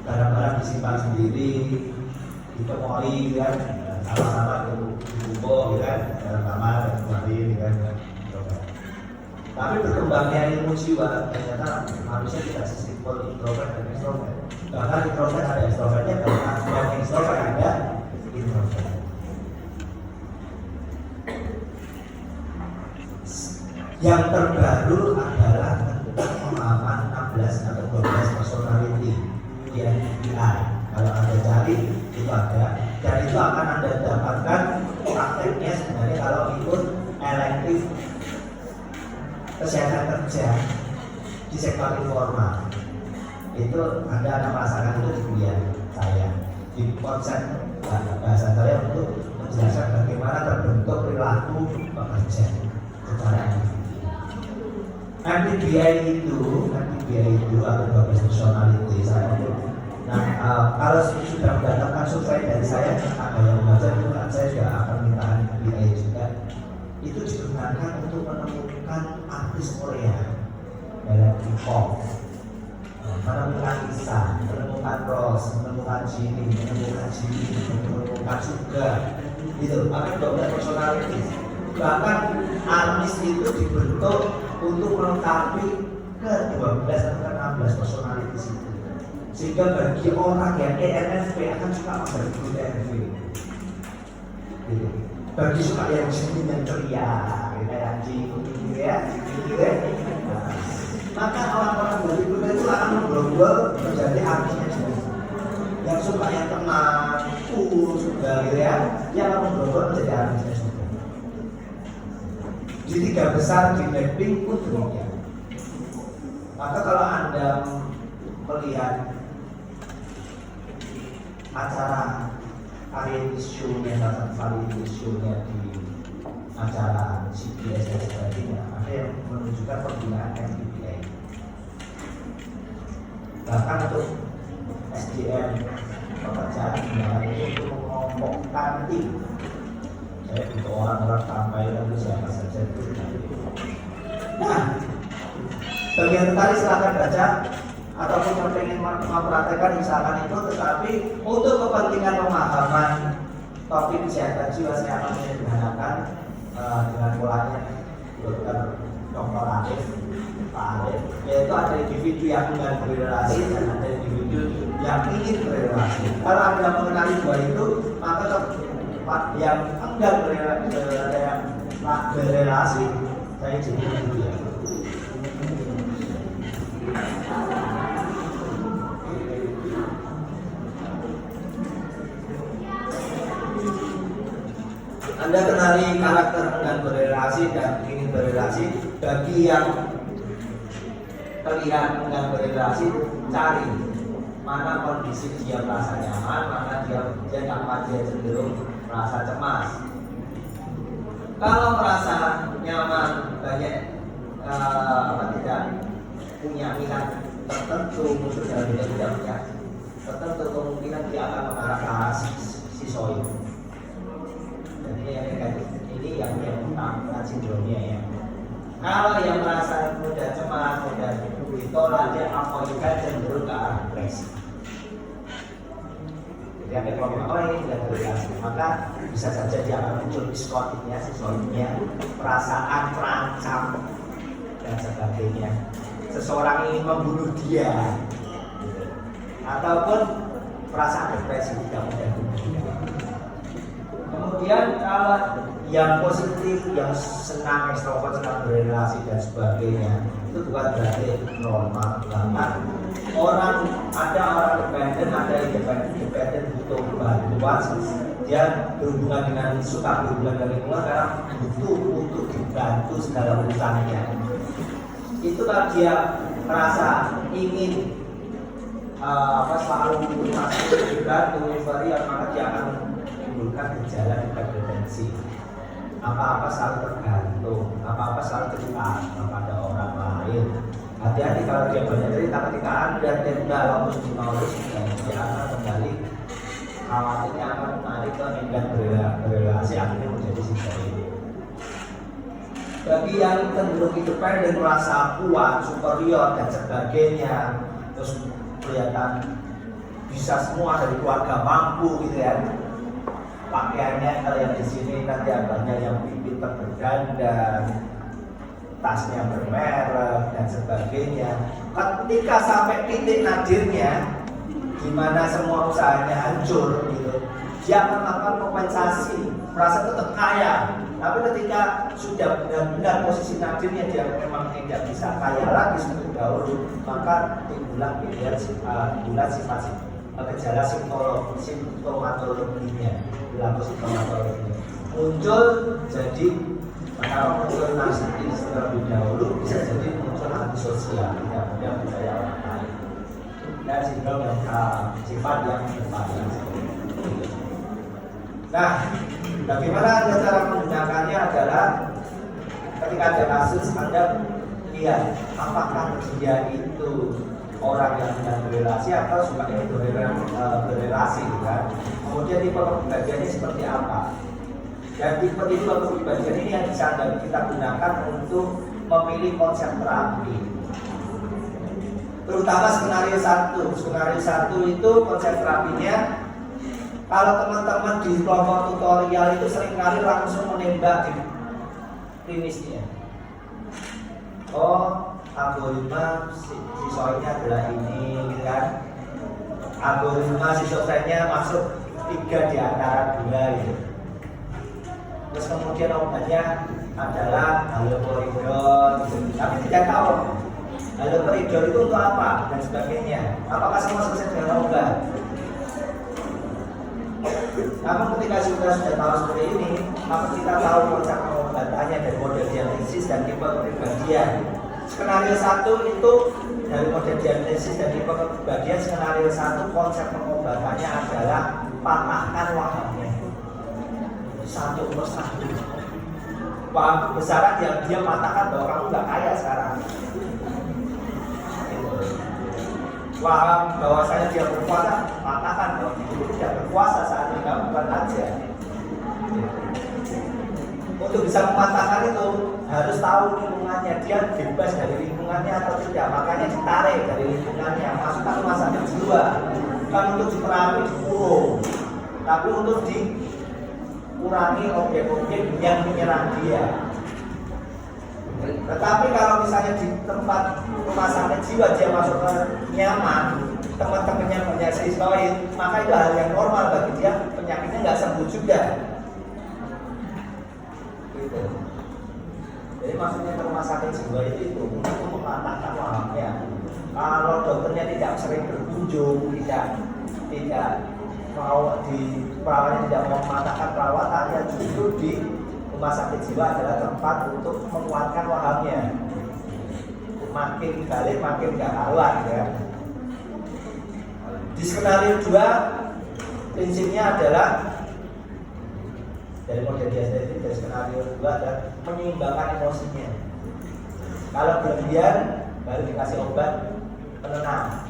barang-barang disimpan sendiri, ditemui gitu kan, sama-sama di buku gitu kan, dalam kamar dan kemarin gitu kan. Tapi berkembangnya ilmu jiwa, ternyata manusia tidak sesimpel introvert dan extrovert. Bahkan introvert ada extrovertnya, bahkan extrovert ada introvert. Yang terbaru adalah tentang pemahaman 16 atau 12 personality di MBTI. Kalau Anda cari itu ada, dan itu akan Anda dapatkan prakteknya sebenarnya kalau ikut elektif kesehatan kerja di sektor informal. Itu Anda akan merasakan itu di kuliah saya, di konsep bahasa saya untuk menjelaskan bagaimana terbentuk perilaku pekerja secara individu. MBTI itu atau 12 personality saya Nah, kalau sudah mendapatkan survei dari saya tentang gaya belajar itu kan saya juga akan minta MBA juga. Itu digunakan untuk menemukan artis Korea dalam K-pop, menemukan Lisa, menemukan Rose, menemukan Jimmy, menemukan Suga, gitu. Bahkan 12 personality. Bahkan artis itu dibentuk untuk melengkapi ke 12 atau ke 16 personality itu. Sehingga bagi orang yang ENFP akan suka membagi ENFP. Gitu. Bagi suka yang jenis yang ceria, kayak anjing, gitu ya. Nah, maka orang-orang berikutnya itu akan berubah menjadi artisnya jenis. Yang suka yang tenang, suka gitu ya, yang akan berubah menjadi artisnya juga. Di 3 besar di Blackpink pun demikian. Maka kalau Anda melihat acara variety show-nya, variety show-nya di acara CBS dan sebagainya, ada yang menunjukkan penggunaan MBA. Bahkan untuk SDM pekerjaan ini untuk mengelompokkan tim. Saya butuh orang-orang sampai lalu siapa saja itu. Nah, bagi yang tertarik silahkan baca ataupun yang ingin mempraktekkan misalkan itu, tetapi untuk kepentingan pemahaman topik kesehatan jiwa saya akan menyederhanakan dengan polanya Dr. Arif, Pak Arif, yaitu ada individu yang enggan berrelasi dan ada individu yang ingin berrelasi. Kalau Anda mengenali dua itu, maka yang enggan berrelasi saya jadi itu ya. Anda kenali karakter enggan berrelasi dan ingin berrelasi. Bagi yang terlihat enggan berrelasi, cari mana kondisi dia merasa nyaman, mana dia cenderung merasa cemas. Kalau merasa nyaman, banyak tidak punya minat tertentu, muncul dalam tidak punya tertentu, kemungkinan dia akan mengarah ke arah sisoi. Ini yang utama sindromnya ya. Kalau yang merasa mudah cemas, mudah ditolak, dia akan cenderung ke arah depresi. Jadi ada kelompok ini tidak berrelasi, maka bisa saja dia akan muncul psikotiknya, sisoidnya, perasaan terancam dan sebagainya. Seseorang ingin membunuh dia, ataupun perasaan depresi tidak mudah dibunuh. Kemudian kalau yang positif, yang senang, ekstrovert, senang berrelasi dan sebagainya, itu bukan berarti normal. Bahkan ada orang dependen, ada independen butuh bantuan, dia berhubungan dengan suka berhubungan dengan lingkungan karena butuh untuk dibantu segala urusannya. Itu kalau dia merasa ingin selalu dibantu, maka dia akan menimbulkan gejala dependensi. Apa-apa selalu tergantung, apa-apa selalu tertarik kepada orang lain. Hati-hati kalau dia banyak cerita, ketika Anda tidak lolos di knowledge, dia akan kembali khawatirnya akan menarik ke enggan berrelasi, akhirnya menjadi sisoi. Bagi yang cenderung independen, merasa kuat, superior dan sebagainya, terus kelihatan bisa semua dari keluarga mampu gitu ya. Pakaiannya kalau yang di sini nanti abangnya yang pipit berdandan, tasnya bermerek dan sebagainya. Ketika sampai titik nadirnya, di mana semua usahanya hancur, gitu, dia akan melakukan kompensasi, merasa tetap kaya. Tapi ketika sudah benar-benar posisi nadirnya dia memang tidak bisa kaya lagi seperti dahulu, maka timbulan sifat gejala simptomatologinya, simptomatologinya muncul. Jadi kalau muncul narsis terlebih dahulu, bisa jadi muncul antisosial, tidak mudah percaya orang lain, dan sindrom yang sifat yang bervariasi. Nah, bagaimana cara menggunakannya adalah ketika ada kasus, Anda lihat apakah dia itu orang yang sedang berrelasi atau suka yang berrelasi, kan? Kemudian tipe kepribadiannya seperti apa? Dan tipe kepribadian ini yang bisa kita gunakan untuk memilih konsep terapi. Terutama skenario 1. Skenario 1 itu konsep terapinya, kalau teman-teman di kelompok tutorial itu seringkali langsung menembak di klinisnya. Oh, algoritma siswanya adalah ini, gitu kan? Algoritma siswanya masuk 3 di antara 2, gitu. Terus kemudian obatnya adalah haloperidol, gitu. Tapi tidak tahu haloperidol itu untuk apa dan sebagainya. Apakah semua selesai dengan obat? Namun ketika sudah tahu seperti ini, maka kita tahu konsep pengobatannya dari model diagnosis dan tipe kepribadian. Skenario 1 itu dari model diagnosis dan tipe kepribadian. Skenario 1 konsep pengobatannya adalah patahkan wahamnya. 1 persatu. Waham besaran yang dia patahkan bahwa kamu nggak kaya sekarang. Waham bahwasanya dia berkuasa, patahkan bahwa dia tidak berkuasa saat ini, kamu bukan aja. Untuk bisa mematahkan itu harus tahu lingkungannya, dia bebas dari lingkungannya atau tidak. Makanya ditarik dari lingkungannya, masukkan rumah sakit jiwa. Bukan untuk diterapi, dikurung, tapi untuk dikurangi objek-objek yang menyerang dia. Tetapi kalau misalnya di tempat rumah sakit jiwa dia masuk ke nyaman, teman-temannya punya siskoid, maka itu hal yang normal bagi dia, penyakitnya nggak sembuh juga. Gitu. Jadi maksudnya ke rumah sakit jiwa itu untuk mematahkan wahamnya. Kalau dokternya tidak sering berkunjung, tidak mau di perawatnya, tidak mau mematahkan perawatannya, justru di rumah sakit jiwa adalah tempat untuk menguatkan wahamnya. Makin balik makin gak karuan, ya. Di skenario 2 prinsipnya adalah dari model diagnostik, dari skenario 2 adalah menyeimbangkan emosinya. Kalau berlebihan baru dikasih obat penenang.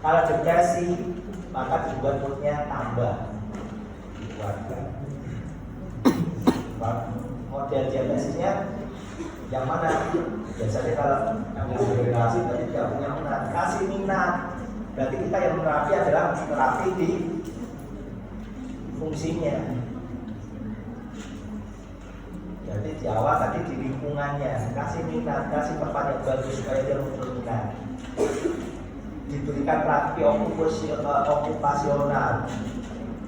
Kalau depresi maka dibuat moodnya tambah, dikuatkan. Model diagnosisnya yang mana? Biasanya kalau yang berrelasi tapi tidak punya minat, kasih minat. Berarti kita yang terapi adalah terapi di fungsinya. Jadi di awal tadi di lingkungannya, kasih minat, kasih tempat yang bagus supaya dia muncul minat. Diberikan terapi okupasional,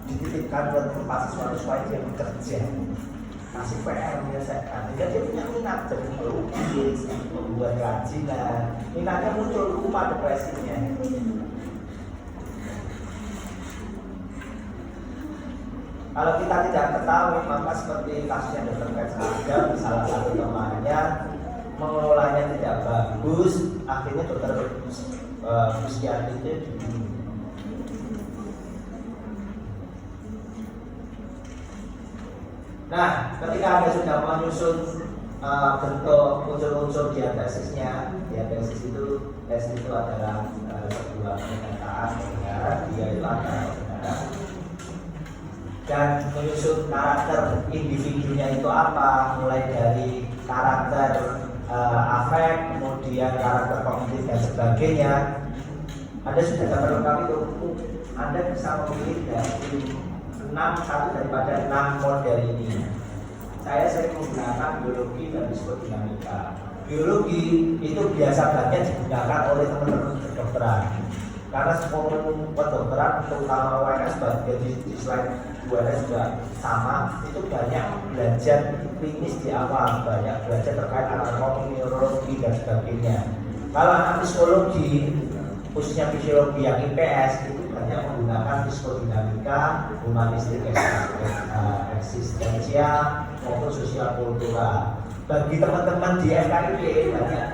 dititipkan ke tempat sesuatu supaya dia bekerja. Kasih PR menyelesaikan, jadi dia punya minat, jadi melukis, membuat kerajinan, minatnya muncul, lupa depresinya. Kalau kita tidak ketahui, maka seperti kasusnya Dr. Pets ada, salah satu temannya mengelolanya tidak bagus, akhirnya dokter psikiatri itu dibunuh. Nah, ketika Anda sudah menyusun bentuk unsur-unsur diagnosisnya, diagnosis itu adalah sebuah pernyataan kebenaran, dia itu adalah kebenaran. Dan menyusun karakter individunya itu apa, mulai dari karakter afek, kemudian karakter kognitif dan sebagainya. Anda sudah dapat lengkap itu, Anda bisa memilih dari 1 daripada 6 model ini. Saya sering menggunakan biologi dan psikodinamika. Biologi itu biasa banyak digunakan oleh teman-teman kedokteran. Karena semua kedokteran, terutama UNS, jadi di slide UNS juga sama, itu banyak belajar klinis di awal, banyak belajar terkait anatomi, neurologi dan sebagainya. Kalau anak psikologi, khususnya fisiologi yang IPS, itu banyak menggunakan psikodinamika, humanistik, eksistensial maupun sosial kultural. Bagi teman-teman di FKIP banyak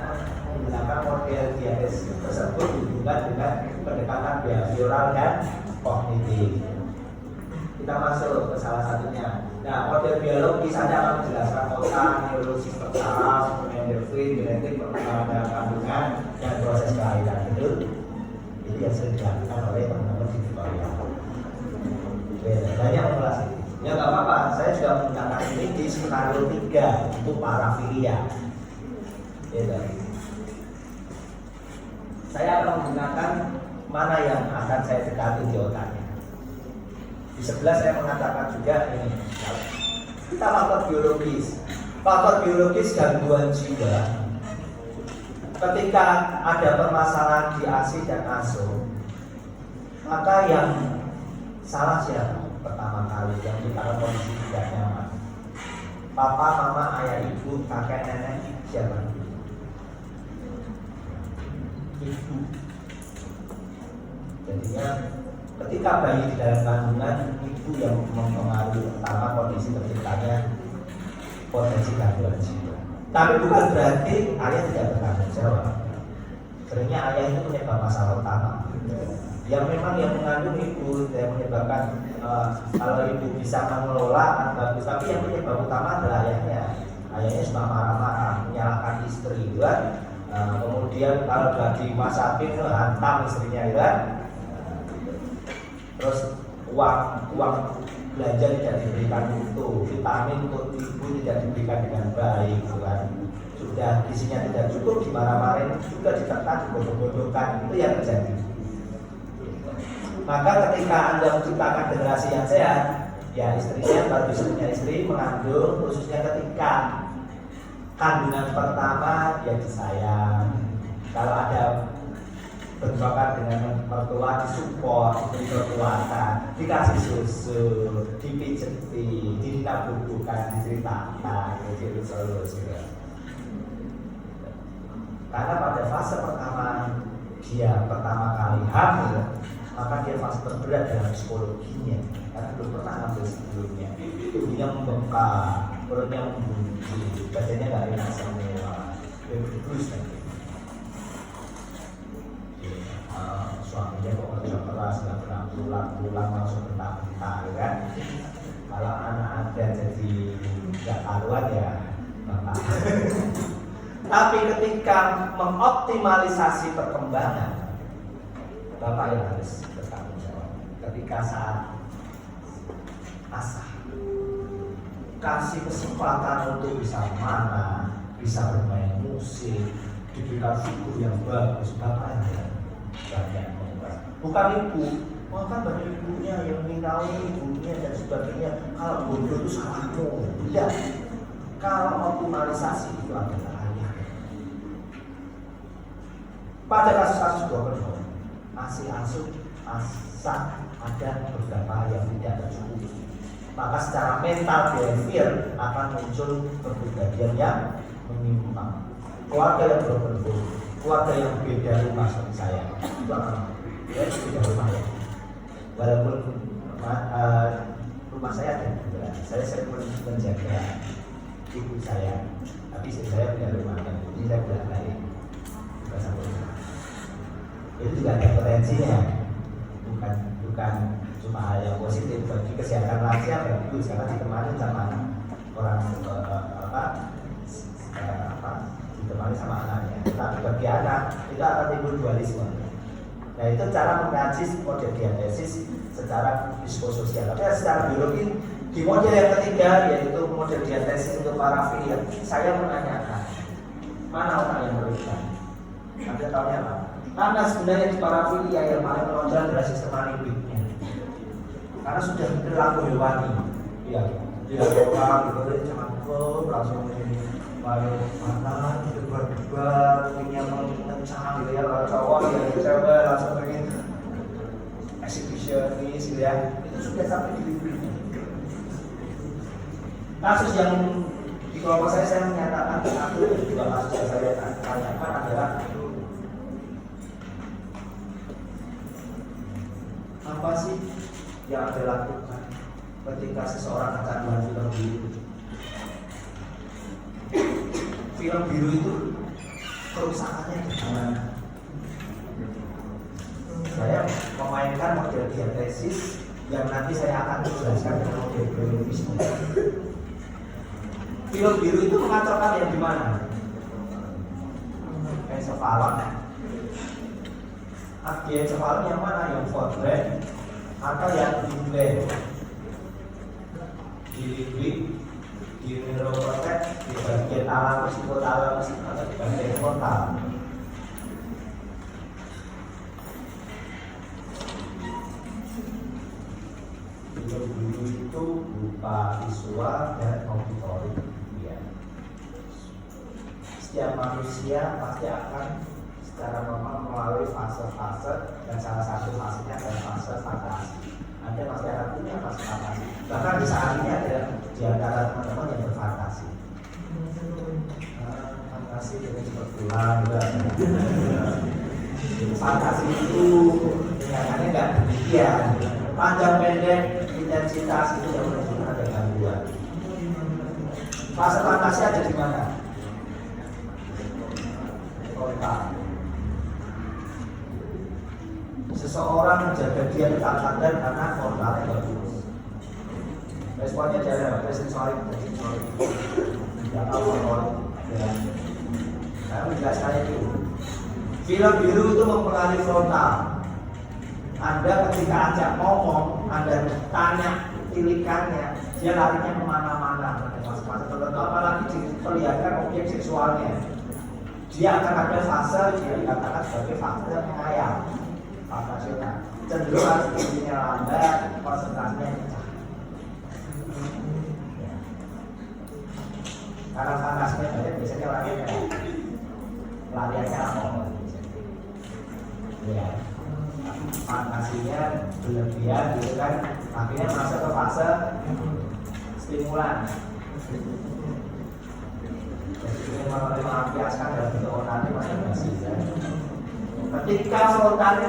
menggunakan model diagnosis tersebut dihubungkan dengan pendekatan behavioral dan kognitif. Kita masuk ke salah satunya. Nah, model biologis Anda akan menjelaskan otak, neurologis saraf, endokrin, genetik, perkembangan dalam kandungan dan proses kelahiran. Betul? yang sering dilakukan oleh teman-teman di Victoria. Banyak mengulas itu. Ya nggak apa-apa, saya juga menggunakan ini di skenario 3 untuk parafilia. Gitu. Saya akan menggunakan mana yang akan saya dekati di otaknya. Di sebelah saya mengatakan juga ini, kita faktor biologis. Faktor biologis gangguan jiwa. Ketika ada permasalahan di ASI dan ASO, maka yang salah siapa? Pertama kali yang kita kondisi tidak nyaman. Papa, mama, ayah, ibu, kakek, nenek, siapa? Ibu. Jadinya ketika bayi di dalam kandungan, ibu yang mempengaruhi pertama kondisi terciptanya potensi gangguan jiwa. Tapi bukan berarti ayah tidak bertanggung jawab. Seringnya ayah itu menyebab masalah utama. Yang memang yang mengandung ibu yang menyebabkan kalau ibu bisa mengelola kan bagus. Tapi yang penyebab utama adalah ayahnya. Ayahnya suka marah-marah, menyalahkan istri, kan? Kemudian kalau sudah dimasakin hantam istrinya, kan? Terus uang belanja tidak diberikan utuh, vitamin untuk ibu tidak diberikan dengan baik, kan? Sudah gizinya tidak cukup, dimarah-marahin, juga ditekan, dibodoh-bodohkan, itu yang terjadi. Maka ketika Anda menciptakan generasi yang sehat, ya istrinya baru punya istri mengandung, khususnya ketika kandungan pertama dia disayang. Kalau ada bentrokan dengan mertua, disupport, diberi kekuatan, dikasih susu, dipijeti, ditabuhkan, diceritakan, gitu solusi. Karena pada fase pertama dia pertama kali hamil, maka dia fase terberat dalam psikologinya, karena belum pernah hamil sebelumnya. Tubuhnya membengkak, perutnya membunyi, badannya nggak enak semua, terus suaminya kok kerja keras, nggak pernah pulang langsung bentak-bentak, kan? Kalau anak Anda jadi nggak karuan ya, bentak. Tapi ketika mengoptimalisasi perkembangan, Bapak yang harus bertanggung jawab. Ketika saat asah, kasih kesempatan untuk bisa mana, bisa bermain musik, diberikan figur yang bagus, Bapak yang banyak membuat. Bukan ibu, bahkan banyak ibunya yang menikah ibunya dan sebagainya. Kalau bodoh itu salahmu, tidak. Kalau optimalisasi itu adalah ayah. Pada kasus-kasus double ASI asuh asah ada beberapa yang tidak tercukupi. Maka secara mental behavior akan muncul kepribadian yang menyimpang. Keluarga yang berbeda, keluarga yang beda rumah seperti saya, itu akan beda rumah ya. Walaupun rumah saya ada dua, saya sering menjaga ibu saya, tapi istri saya punya rumah dan ini saya bolak balik bukan satu rumah. Itu juga ada potensinya, bukan cuma hal yang positif bagi kesehatan lansia bagus karena ditemani sama orang ditemani sama anaknya. Tapi bagi anak itu akan timbul dualisme. Nah itu cara mengkaji model diatesis secara psikososial. Tapi secara biologi di model yang ketiga yaitu model diatesis untuk parafilia, saya menanyakan mana orang yang merugikan. Anda tahunya apa? Karena sebenarnya di parafilia yang paling menonjol adalah sistem limbiknya. Karena sudah berlaku hewani, ya, dia orang gitu, jangan langsung baru mata debar-debar, punya mengencang gitu ya. Kalau cowok ya cewek langsung pengen exhibitionis gitu ya. Itu sudah sampai di librik. Kasus yang di kelompok saya menyatakan satu dan dua kasus yang saya tanyakan adalah apa sih yang Anda lakukan ketika seseorang akan membuat film biru? Film biru itu kerusakannya di mana? Saya memainkan model diatesis yang nanti saya akan jelaskan dengan model biologis. Film biru itu mengacaukan yang di mana? Ensefalon. Diencefalon yang mana? Yang forebrain atau yang limbic? Di limbic, di neurocortex, di bagian talamus, hipotalamus atau di bagian frontal. Dulu itu berupa visual dan auditory. Ya. Setiap manusia pasti akan secara normal melalui fase-fase, dan salah satu fasenya adalah fase fantasi. Anda pasti akan punya fase fantasi. Bahkan di saat ini ada di antara teman-teman yang berfantasi. Fantasi dengan cepat pulang juga. Fantasi itu kenyataannya nggak demikian. Panjang pendek intensitas itu yang menunjukkan ada gangguan. Fase fantasi ada di mana? Kontak. Seseorang menjaga dia tetap sadar karena kontaknya bagus. Responnya dari apa? Sensorik. Tidak tahu motorik. Saya menjelaskan itu. Film biru itu mempengaruhi frontal. Anda ketika ajak ngomong, Anda tanya tilikannya, dia larinya kemana-mana. Masa-masa tertentu, apalagi diperlihatkan objek seksualnya. Dia akan ada fase, dia dikatakan sebagai fase mengayal. Fantasional. Cenderung harus tingginya lambat, konsentrasinya pecah. Karena fantasinya banyak, biasanya lariannya apa? Ya. Fantasinya berlebihan gitu kan, akhirnya masuk ke fase stimulan. Jadi melampiaskan dalam bentuk onani masih masih ya. Ketika frontal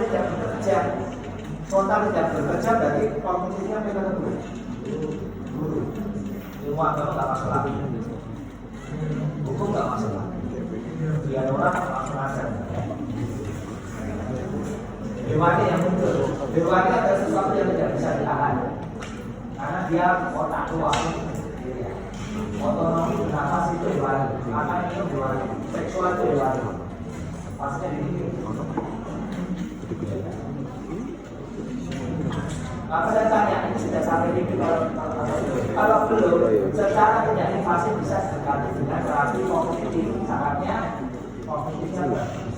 tidak bekerja, berarti kognisinya mereka buruk. Ilmu agama nggak masuk lagi, hukum nggak masuk lagi, biar orang langsung aja. Dewanya yang muncul, dewanya ada sesuatu yang tidak bisa ditahan, karena dia otak luas, otonomi bernafas itu dewanya, makan itu dewanya, seksual itu dewanya, pastinya ini. Maka saya tanya, ini sudah sampai di kalau belum, secara tidak invasif bisa berganti dengan terapi kognitif, syaratnya kognitifnya bagus.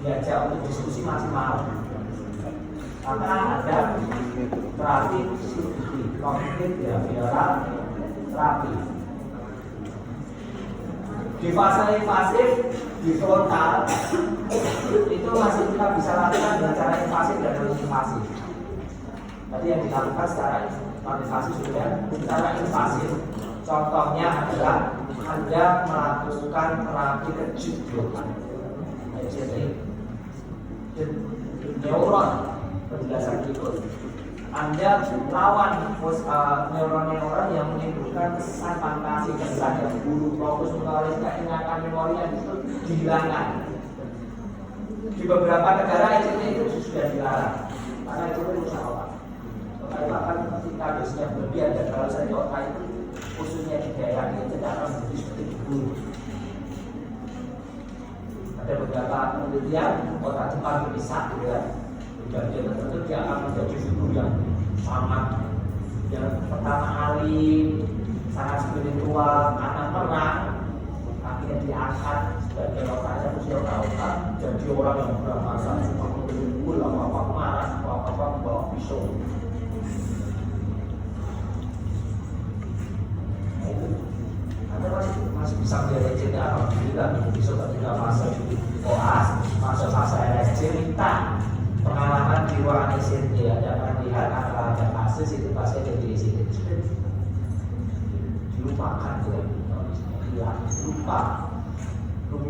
Diajak untuk diskusi masih mau. Maka ada terapi kognitif behavioral terapi. Di fase invasif, di frontal itu masih kita bisa lakukan dengan cara invasif dan non invasif. Tadi yang dilakukan secara invasif sudah, secara invasif. Contohnya adalah Anda melakukan terapi kejut neuron penjelasan berikut. Anda lawan neuron-neuron yang menimbulkan kesan fantasi, kesan yang buruk, fokus menulis, keingatan memori yang itu dihilangkan. Di beberapa negara ECT itu sudah dilarang karena itu rusak otak. Otak itu akan ketika dosisnya berlebihan, dan kalau saja otak itu khususnya di daerah ini tidak akan menjadi seperti buruk. Ada beberapa penelitian otak Jepang berpisah dengan bagian tertentu, dia akan menjadi figur yang sangat, yang pertama kali sangat spiritual, akan perang, akhirnya diangkat sebagai otaknya usia otak, jadi orang yang berasa seperti kumpul, apa-apa marah, apa-apa bawa pisau. Anda masih bisa melihat cerita alhamdulillah, bisa ketika masuk koas, masuk fase LSC, minta pengalaman di ruangan ICT. Anda akan lihat antara ada kasus itu pasti ada di ICT, dilupakan dia, lupa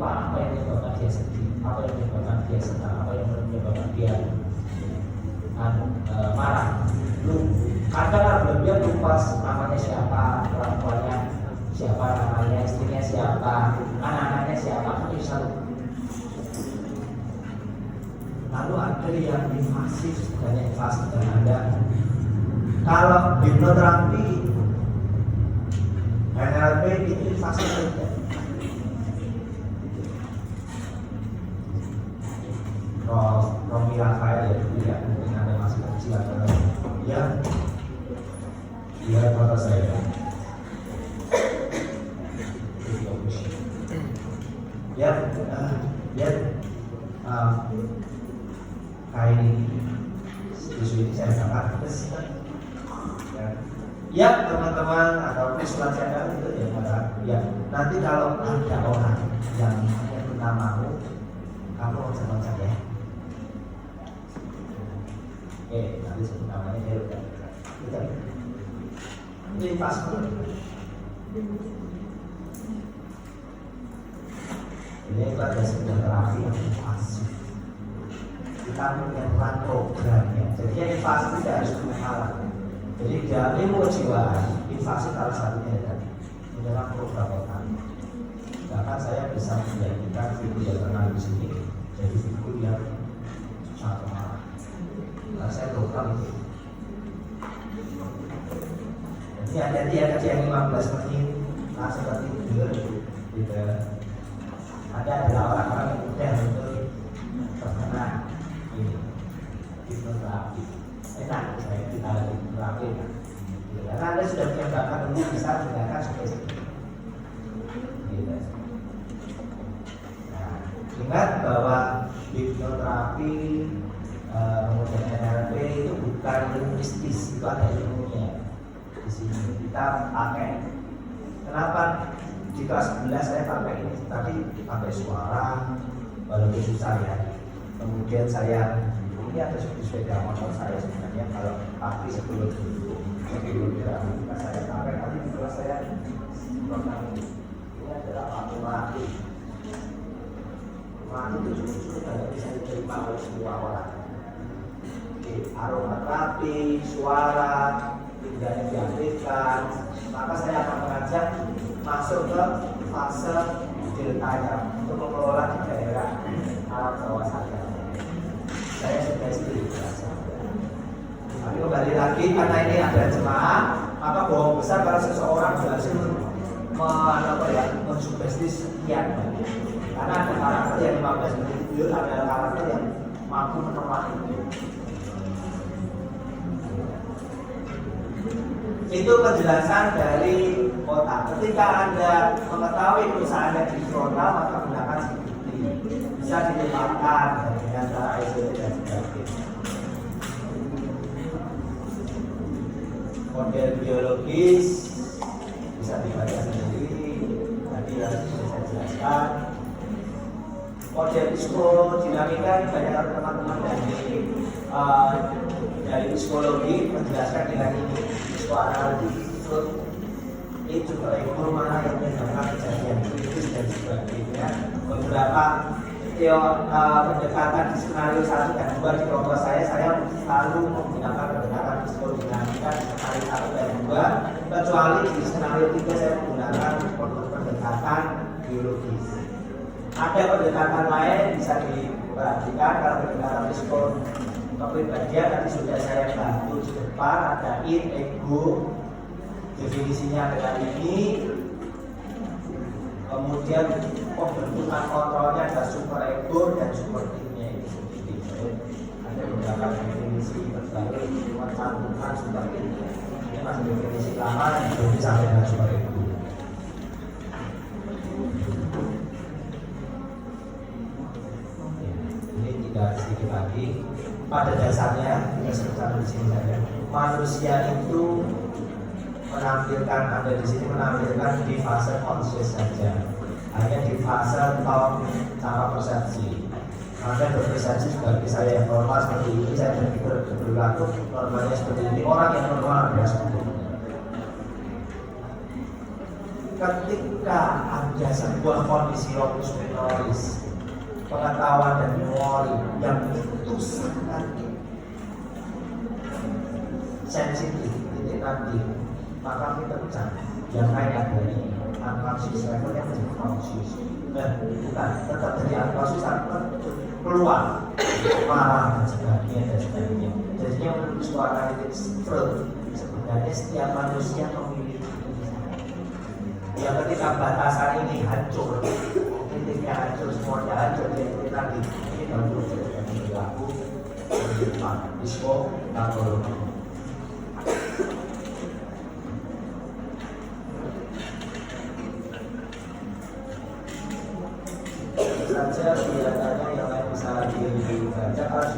apa yang menyebabkan dia sedih, apa yang menyebabkan dia senang, apa yang menyebabkan dia marah. Kadang dia lupa namanya siapa, orang tuanya siapa, namanya istrinya siapa, anak-anaknya siapa, itu bisa lupa. Lalu ada yang invasif dan yang invasif dan Anda. Kalau hipnoterapi, NLP itu invasif saja. Romi Rafael ya dulu ya, mungkin ada masih kecil atau ya dia kata saya ya kain ini saya sangat ya teman-teman atau usulan saya itu ya ya nanti kalau ada orang yang kita mau kamu loncat-loncat ya nanti sebut namanya dia udah ini pas ini ada sebuah terapi yang pasif kita menyiapkan programnya jadi yang invasi tidak harus bermasalah jadi dalam ilmu kejiwaan invasi salah satunya tadi menyiapkan program otak bahkan saya bisa menjadikan figur yang terkenal di sini jadi figur yang sangat marah karena saya program itu jadi hati-hati ya kerja yang 15 menit langsung tidur gitu ada orang-orang yang mudah untuk terkena ini hipnoterapi enak saya kita lagi terapi karena Anda sudah punya bakat untuk bisa menggunakan spesifik gitu. Nah, ingat bahwa hipnoterapi kemudian NLP itu bukan ilmu mistis, itu ada ilmunya di sini kita pakai. Kenapa? Di kelas 11 saya pakai ini, tapi pakai suara, walaupun susah ya. Kemudian saya, ini ada sepeda motor saya sebenarnya, kalau pagi sebelum kita saya pakai, nanti di kelas saya ini adalah mati. Mati itu justru tidak bisa diterima oleh semua orang. Aromaterapi, suara, tidak diaktifkan, maka saya akan mengajak masuk ke fase deltanya untuk mengelola di daerah alam bawah sadar. Saya sudah spiritualitas. Tapi kembali lagi karena ini ada jemaah, maka bohong besar kalau seseorang berhasil mensugesti sekian. Karena ada karakter yang 15 menit itu adalah karakter yang mampu menemani. Itu penjelasan dari otak. Ketika Anda mengetahui perusahaan yang di frontal, maka gunakan CBT. Bisa dilepaskan dengan cara ICT dan sebagainya. Model biologis bisa dibaca sendiri. Tadi yang sudah saya jelaskan. Model psikodinamika banyak teman-teman dari psikologi menjelaskan dengan ini. Psikoanalitik itu ekor mana yang menyebabkan kejadian kritis dan sebagainya. Beberapa pendekatan di skenario 1 dan 2 di kelompok saya selalu menggunakan pendekatan psikodinamika di skenario 1 dan 2, kecuali di skenario 3 saya menggunakan pendekatan biologis. Ada pendekatan lain bisa diperhatikan kalau pendekatan psikologi kepribadian tadi sudah saya bantu di depan, ada ego, definisinya adalah ini. Kemudian pembentukan kontrolnya ada super ego dan super ego-nya itu. Ada beberapa definisi terbaru mencantumkan super ego. Ini masih definisi lama yang belum sampai dengan super ego. Ini tidak sedikit lagi. Pada dasarnya, kita sebutkan di sini saja. Manusia itu menampilkan, ada di sini menampilkan di fase conscious saja, hanya di fase thought sama persepsi. Anda berpersepsi sebagai saya yang normal seperti ini, saya berlaku normalnya seperti ini. Orang yang normal adalah seperti ini. Ketika ada sebuah kondisi locus minoris, pengetahuan dan memori yang itu sangat sensitif, titik nanti, maka kita pecah yang lain dari unconscious level yang menjadi conscious. Bukan, tetap dari unconscious akan keluar marah dan sebagainya. Jadinya menurut suara itu sebenarnya setiap manusia memiliki yang ketika batasan ini hancur, listriknya hancur, semuanya hancur, jadi lagi ini kalau yang berlaku di depan disco atau saja kelihatannya yang lain bisa dibaca harus